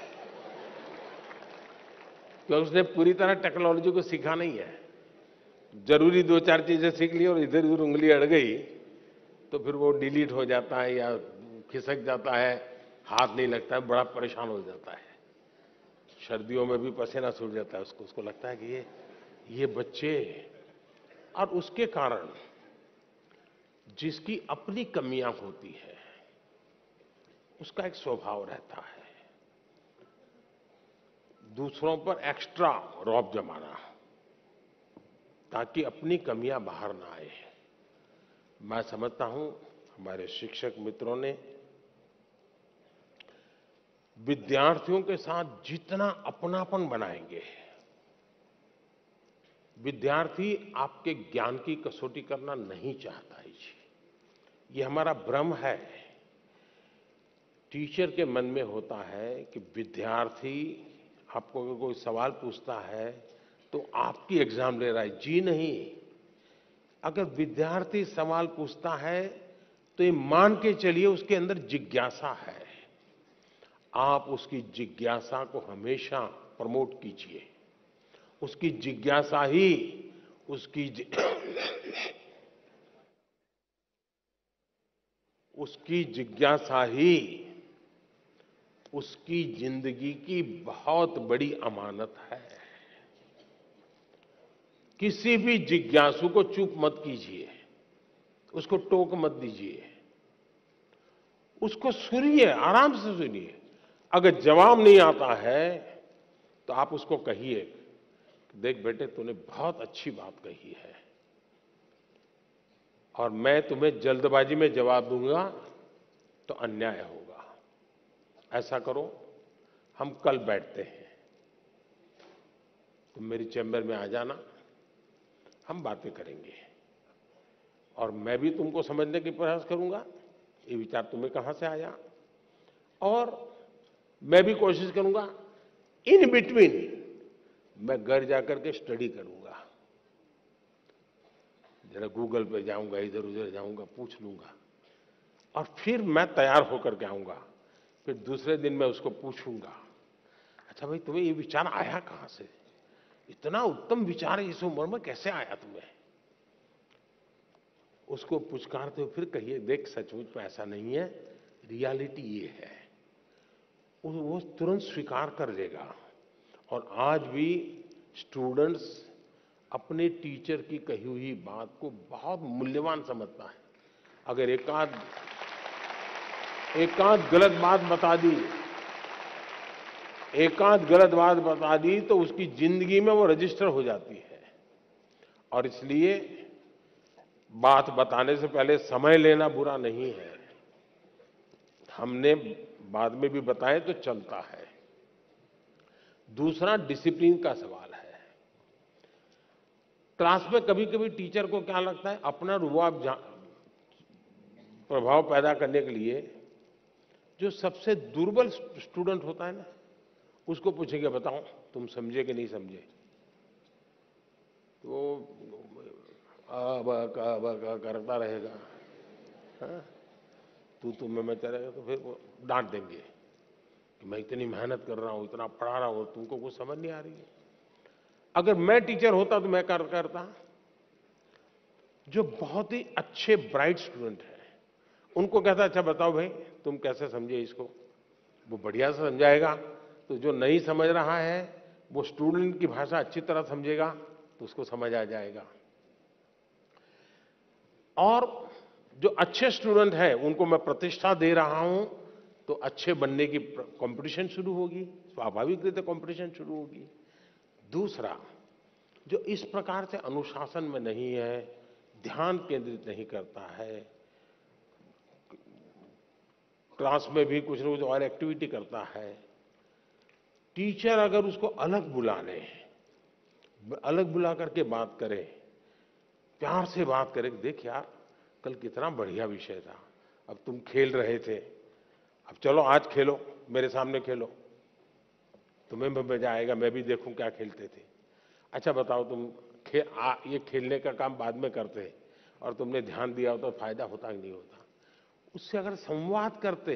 क्योंकि उसने पूरी तरह टेक्नोलॉजी को सीखा नहीं है। जरूरी दो चार चीजें सीख ली और इधर उधर उंगली अड़ गई तो फिर वो डिलीट हो जाता है या खिसक जाता है, हाथ नहीं लगता है, बड़ा परेशान हो जाता है। सर्दियों में भी पसीना छूट जाता है उसको लगता है कि ये बच्चे, और उसके कारण जिसकी अपनी कमियां होती है उसका एक स्वभाव रहता है दूसरों पर एक्स्ट्रा रौब जमाना, ताकि अपनी कमियां बाहर ना आए। मैं समझता हूं हमारे शिक्षक मित्रों ने विद्यार्थियों के साथ जितना अपनापन बनाएंगे, विद्यार्थी आपके ज्ञान की कसौटी करना नहीं चाहता है जी, ये हमारा भ्रम है। टीचर के मन में होता है कि विद्यार्थी आपको अगर कोई सवाल पूछता है तो आपकी एग्जाम ले रहा है। जी नहीं, अगर विद्यार्थी सवाल पूछता है तो ये मान के चलिए उसके अंदर जिज्ञासा है। आप उसकी जिज्ञासा को हमेशा प्रमोट कीजिए। उसकी जिज्ञासा ही उसकी जिज्ञासा ही उसकी जिंदगी की बहुत बड़ी अमानत है। किसी भी जिज्ञासु को चुप मत कीजिए, उसको टोक मत दीजिए, उसको सुनिए, आराम से सुनिए। अगर जवाब नहीं आता है तो आप उसको कहिए, देख बेटे तूने बहुत अच्छी बात कही है और मैं तुम्हें जल्दबाजी में जवाब दूंगा तो अन्याय होगा। ऐसा करो, हम कल बैठते हैं, तुम मेरी चैम्बर में आ जाना, हम बातें करेंगे और मैं भी तुमको समझने की प्रयास करूंगा ये विचार तुम्हें कहां से आया, और मैं भी कोशिश करूंगा इन बिटवीन मैं घर जाकर के स्टडी करूंगा, जरा गूगल पे जाऊंगा, इधर उधर जाऊंगा, पूछ लूंगा और फिर मैं तैयार होकर के आऊंगा। फिर दूसरे दिन मैं उसको पूछूंगा, अच्छा भाई तुम्हें ये विचार आया कहां से, इतना उत्तम विचार इस उम्र में कैसे आया तुम्हें? उसको पुचकारते हुए फिर कहिए, देख सचमुच में ऐसा नहीं है, रियलिटी ये है। वो तुरंत स्वीकार कर लेगा। और आज भी स्टूडेंट्स अपने टीचर की कही हुई बात को बहुत मूल्यवान समझता है। अगर एकांत गलत बात बता दी तो उसकी जिंदगी में वो रजिस्टर हो जाती है। और इसलिए बात बताने से पहले समय लेना बुरा नहीं है, हमने बाद में भी बताए तो चलता है। दूसरा डिसिप्लिन का सवाल है। क्लास में कभी कभी टीचर को क्या लगता है, अपना रुआब प्रभाव पैदा करने के लिए जो सबसे दुर्बल स्टूडेंट होता है ना, उसको पूछेंगे बताओ तुम समझे कि नहीं समझे, तो करता रहेगा, तू मैं चलेगा, तो फिर वो डांट देंगे कि मैं इतनी मेहनत कर रहा हूं, इतना पढ़ा रहा हूं, तुमको कुछ समझ नहीं आ रही है। अगर मैं टीचर होता तो मैं करता, जो बहुत ही अच्छे ब्राइट स्टूडेंट हैं उनको कहता, अच्छा बताओ भाई तुम कैसे समझे इसको, वो बढ़िया से समझाएगा। तो जो नहीं समझ रहा है वो स्टूडेंट की भाषा अच्छी तरह समझेगा तो उसको समझ आ जाएगा। और जो अच्छे स्टूडेंट हैं उनको मैं प्रतिष्ठा दे रहा हूं तो अच्छे बनने की कंपटीशन शुरू होगी, स्वाभाविक रीते कंपटीशन शुरू होगी। दूसरा, जो इस प्रकार से अनुशासन में नहीं है, ध्यान केंद्रित नहीं करता है, क्लास में भी कुछ न कुछ और एक्टिविटी करता है, टीचर अगर उसको अलग बुला ले, अलग बुला करके बात करे, प्यार से बात करे, देख यार कल कितना बढ़िया विषय था, अब तुम खेल रहे थे, अब चलो आज खेलो, मेरे सामने खेलो, तुम्हें भी मजा आएगा, मैं भी देखूं क्या खेलते थे। अच्छा बताओ तुम ये खेलने का काम बाद में करते हैं और तुमने ध्यान दिया होता तो फायदा होता कि नहीं होता। उससे अगर संवाद करते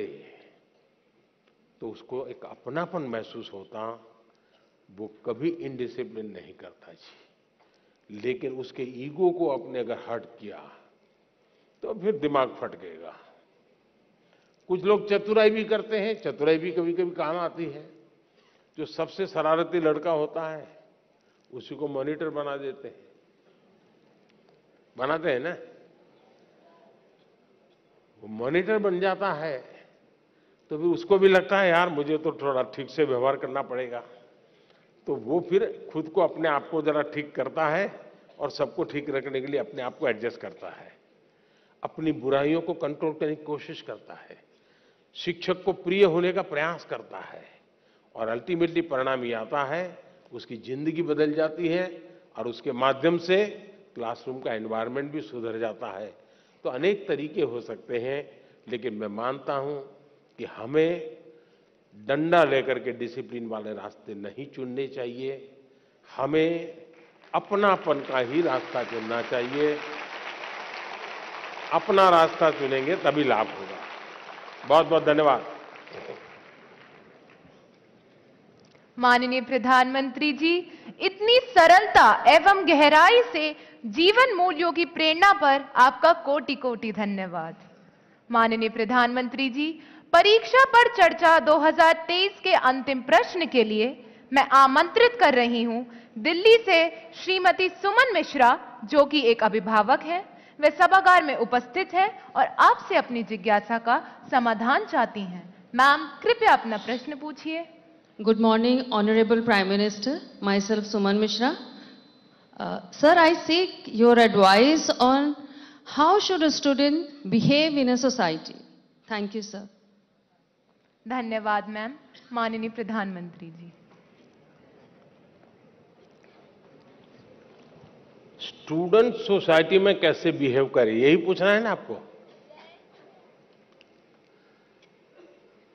तो उसको एक अपनापन महसूस होता, वो कभी इनडिसिप्लिन नहीं करता जी। लेकिन उसके ईगो को अपने अगर हर्ट किया तो फिर दिमाग फट गएगा। कुछ लोग चतुराई भी करते हैं, चतुराई भी कभी कभी काम आती है। जो सबसे शरारती लड़का होता है उसी को मॉनिटर बना देते हैं, बनाते हैं ना, वो मॉनिटर बन जाता है तो फिर उसको भी लगता है यार मुझे तो थोड़ा ठीक से व्यवहार करना पड़ेगा, तो वो फिर खुद को अपने आप को जरा ठीक करता है और सबको ठीक रखने के लिए अपने आप को एडजस्ट करता है, अपनी बुराइयों को कंट्रोल करने की कोशिश करता है, शिक्षक को प्रिय होने का प्रयास करता है और अल्टीमेटली परिणाम ये आता है उसकी जिंदगी बदल जाती है और उसके माध्यम से क्लासरूम का एनवायरनमेंट भी सुधर जाता है। तो अनेक तरीके हो सकते हैं, लेकिन मैं मानता हूं कि हमें डंडा लेकर के डिसिप्लिन वाले रास्ते नहीं चुनने चाहिए, हमें अपनापन का ही रास्ता चुनना चाहिए। अपना रास्ता चुनेंगे तभी लाभ होगा। बहुत बहुत धन्यवाद। माननीय प्रधानमंत्री जी, इतनी सरलता एवं गहराई से जीवन मूल्यों की प्रेरणा पर आपका कोटि कोटि धन्यवाद। माननीय प्रधानमंत्री जी, परीक्षा पर चर्चा 2023 के अंतिम प्रश्न के लिए मैं आमंत्रित कर रही हूं दिल्ली से श्रीमती सुमन मिश्रा, जो कि एक अभिभावक है। वे सभागार में उपस्थित है और आपसे अपनी जिज्ञासा का समाधान चाहती हैं। मैम, कृपया अपना प्रश्न पूछिए। Good morning, Honorable Prime Minister. Myself, Suman Mishra. Sir, I seek your advice on how should a student behave in a society. Thank you, sir. धन्यवाद मैम। माननीय प्रधानमंत्री जी। स्टूडेंट सोसाइटी में कैसे बिहेव करे, यही पूछना है ना आपको।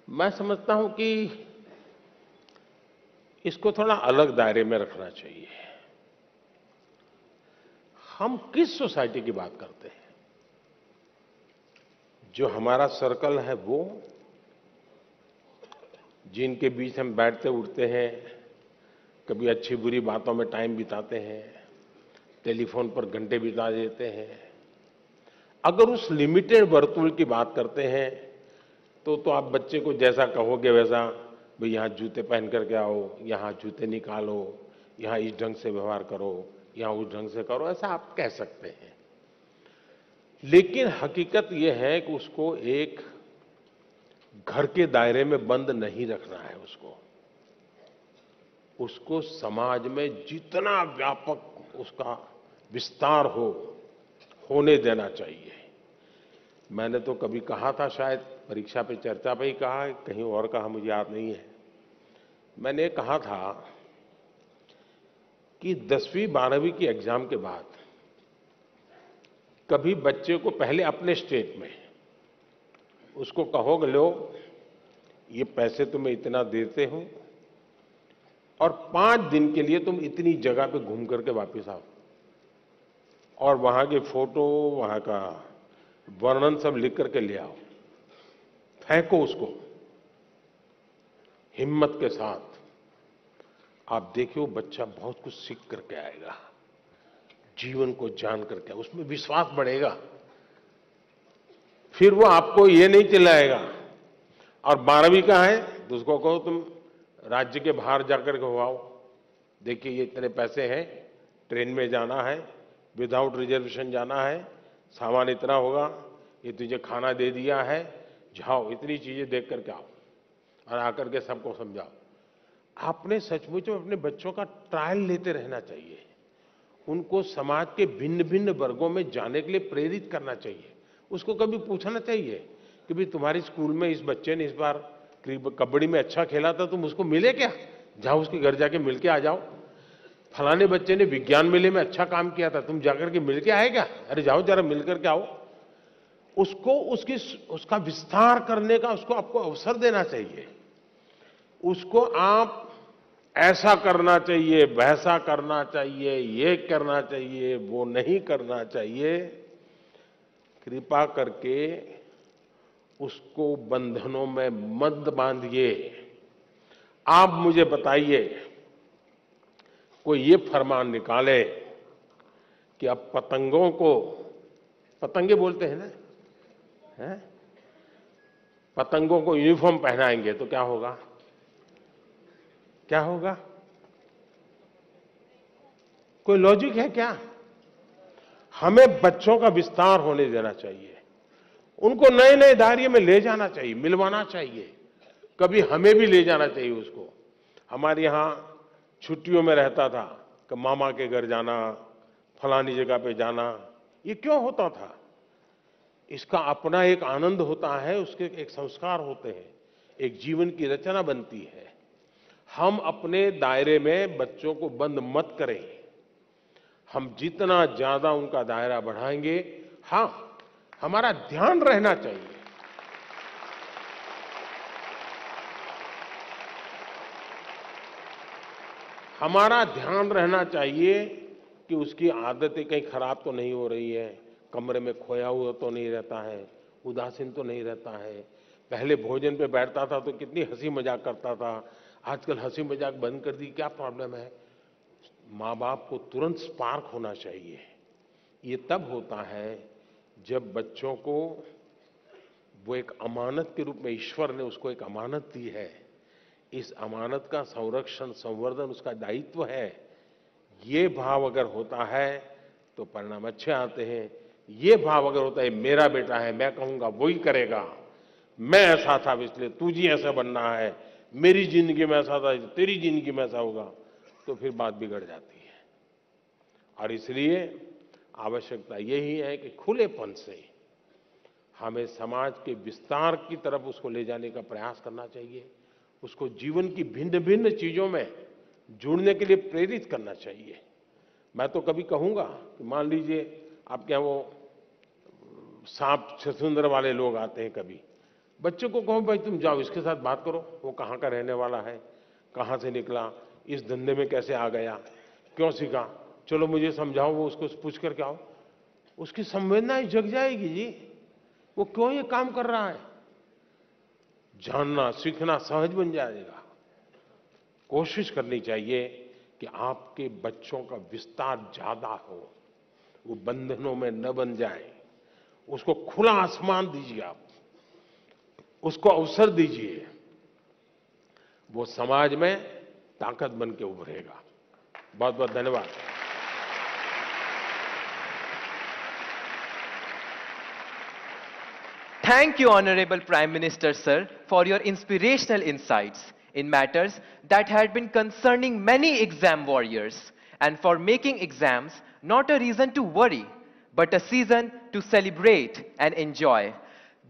मैं समझता हूं कि इसको थोड़ा अलग दायरे में रखना चाहिए। हम किस सोसाइटी की बात करते हैं? जो हमारा सर्कल है वो, जिनके बीच हम बैठते उठते हैं, कभी अच्छी बुरी बातों में टाइम बिताते हैं, टेलीफोन पर घंटे बिता देते हैं। अगर उस लिमिटेड वर्तुल की बात करते हैं तो आप बच्चे को जैसा कहोगे वैसा, भाई यहाँ जूते पहन करके आओ, यहाँ जूते निकालो, यहाँ इस ढंग से व्यवहार करो, यहाँ उस ढंग से करो, ऐसा आप कह सकते हैं। लेकिन हकीकत यह है कि उसको एक घर के दायरे में बंद नहीं रखना है। उसको समाज में जितना व्यापक उसका विस्तार होने देना चाहिए। मैंने तो कभी कहा था, शायद परीक्षा पे चर्चा पे ही कहा, कहीं और कहा, मुझे याद नहीं है। मैंने कहा था कि 10वीं 12वीं की एग्जाम के बाद कभी बच्चे को पहले अपने स्टेट में उसको कहोगे, लो ये पैसे तुम्हें इतना देते हूं और 5 दिन के लिए तुम इतनी जगह पे घूम करके वापस आओ और वहां के फोटो, वहां का वर्णन सब लिख करके ले आओ, फेंको उसको हिम्मत के साथ। आप देखिए वो बच्चा बहुत कुछ सीख करके आएगा, जीवन को जान करके, उसमें विश्वास बढ़ेगा। फिर वो आपको ये नहीं चिल्लाएगा। और 12वीं का है तो उसको कहो तुम राज्य के बाहर जाकर के हो आओ, देखिए ये इतने पैसे हैं, ट्रेन में जाना है, विदाउट रिजर्वेशन जाना है, सामान इतना होगा, ये तुझे खाना दे दिया है, जाओ इतनी चीजें देख करके आओ और आकर के सबको समझाओ। आपने सचमुच में अपने बच्चों का ट्रायल लेते रहना चाहिए। उनको समाज के भिन्न भिन्न वर्गों में जाने के लिए प्रेरित करना चाहिए। उसको कभी पूछना चाहिए कि भाई तुम्हारी स्कूल में इस बच्चे ने इस बार कबड्डी में अच्छा खेला था, तुम उसको मिले क्या? जाओ उसके घर जाके मिल के आ जाओ। फलाने बच्चे ने विज्ञान मेले में अच्छा काम किया था, तुम जाकर के मिल के आए क्या? अरे जाओ जरा मिल करके आओ। उसको उसका विस्तार करने का उसको आपको अवसर देना चाहिए। उसको आप ऐसा करना चाहिए, वैसा करना चाहिए, ये करना चाहिए, वो नहीं करना चाहिए, कृपा करके उसको बंधनों में मत बांधिए। आप मुझे बताइए, कोई ये फरमान निकाले कि अब पतंगों को, पतंगे बोलते हैं ना, हैं? पतंगों को यूनिफॉर्म पहनाएंगे तो क्या होगा? क्या होगा? कोई लॉजिक है क्या? हमें बच्चों का विस्तार होने देना चाहिए, उनको नए नए दायरे में ले जाना चाहिए, मिलवाना चाहिए, कभी हमें भी ले जाना चाहिए उसको। हमारे यहां छुट्टियों में रहता था कि मामा के घर जाना, फलानी जगह पे जाना। ये क्यों होता था? इसका अपना एक आनंद होता है, उसके एक संस्कार होते हैं, एक जीवन की रचना बनती है। हम अपने दायरे में बच्चों को बंद मत करें। हम जितना ज्यादा उनका दायरा बढ़ाएंगे, हाँ, हमारा ध्यान रहना चाहिए, हमारा ध्यान रहना चाहिए कि उसकी आदतें कहीं खराब तो नहीं हो रही है, कमरे में खोया हुआ तो नहीं रहता है, उदासीन तो नहीं रहता है। पहले भोजन पे बैठता था तो कितनी हंसी मजाक करता था, आजकल हंसी मजाक बंद कर दी, क्या प्रॉब्लम है? माँ बाप को तुरंत स्पार्क होना चाहिए। ये तब होता है जब बच्चों को वो एक अमानत के रूप में ईश्वर ने उसको एक अमानत दी है, इस अमानत का संरक्षण संवर्धन उसका दायित्व है। ये भाव अगर होता है तो परिणाम अच्छे आते हैं। ये भाव अगर होता है मेरा बेटा है, मैं कहूंगा वही करेगा, मैं ऐसा था इसलिए तुझे ऐसा बनना है, मेरी जिंदगी में ऐसा था तेरी जिंदगी में ऐसा होगा, तो फिर बात बिगड़ जाती है। और इसलिए आवश्यकता यही है कि खुलेपन से हमें समाज के विस्तार की तरफ उसको ले जाने का प्रयास करना चाहिए, उसको जीवन की भिन्न भिन्न चीजों में जुड़ने के लिए प्रेरित करना चाहिए। मैं तो कभी कहूंगा कि मान लीजिए आपके यहाँ वो सांप छछूंदर वाले लोग आते हैं, कभी बच्चों को कहो भाई तुम जाओ इसके साथ बात करो, वो कहाँ का रहने वाला है, कहाँ से निकला, इस धंधे में कैसे आ गया, क्यों सीखा, चलो मुझे समझाओ, वो उसको पूछ करके आओ, उसकी संवेदनाएं जग जाएगी जी, वो क्यों ये काम कर रहा है, जानना सीखना सहज बन जाएगा। कोशिश करनी चाहिए कि आपके बच्चों का विस्तार ज्यादा हो, वो बंधनों में न बन जाए, उसको खुला आसमान दीजिए, आप उसको अवसर दीजिए, वो समाज में ताकत बन के उभरेगा। बहुत बहुत धन्यवाद। Thank you, Honorable Prime Minister, sir, for your inspirational insights in matters that had been concerning many exam warriors, and for making exams not a reason to worry, but a season to celebrate and enjoy.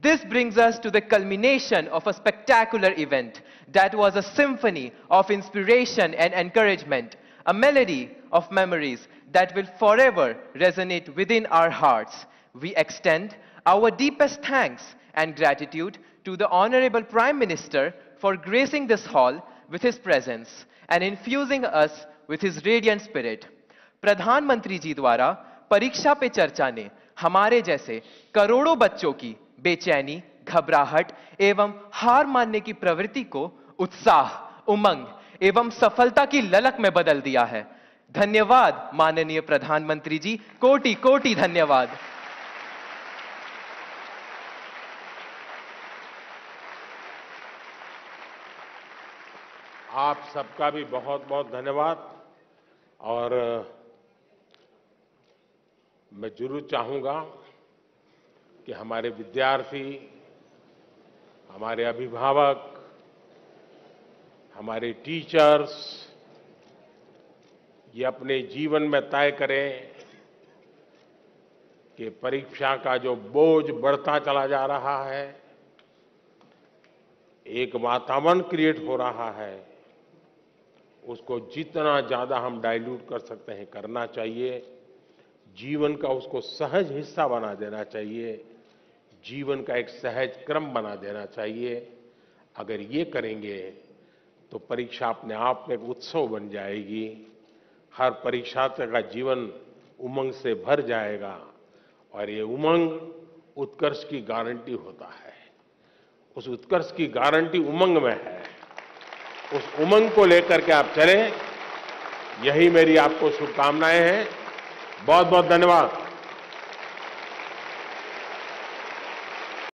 This brings us to the culmination of a spectacular event that was a symphony of inspiration and encouragement, a melody of memories that will forever resonate within our hearts. We extend our deepest thanks and gratitude to the Honorable Prime Minister for gracing this hall with his presence and infusing us with his radiant spirit. प्रधानमंत्री जी द्वारा परीक्षा पे चर्चा ने हमारे जैसे करोड़ों बच्चों की बेचैनी, घबराहट एवं हार मानने की प्रवृत्ति को उत्साह, उमंग एवं सफलता की ललक में बदल दिया है। धन्यवाद माननीय प्रधानमंत्री जी, कोटि कोटि धन्यवाद। आप सबका भी बहुत बहुत धन्यवाद। और मैं जरूर चाहूंगा कि हमारे विद्यार्थी, हमारे अभिभावक, हमारे टीचर्स ये अपने जीवन में तय करें कि परीक्षा का जो बोझ बढ़ता चला जा रहा है, एक वातावरण क्रिएट हो रहा है, उसको जितना ज्यादा हम डाइल्यूट कर सकते हैं करना चाहिए। जीवन का उसको सहज हिस्सा बना देना चाहिए, जीवन का एक सहज क्रम बना देना चाहिए। अगर ये करेंगे तो परीक्षा अपने आप में एक उत्सव बन जाएगी। हर परीक्षार्थी का जीवन उमंग से भर जाएगा और ये उमंग उत्कर्ष की गारंटी होता है। उस उत्कर्ष की गारंटी उमंग में है। उस उमंग को लेकर के आप चलें, यही मेरी आपको शुभकामनाएं हैं। बहुत बहुत धन्यवाद।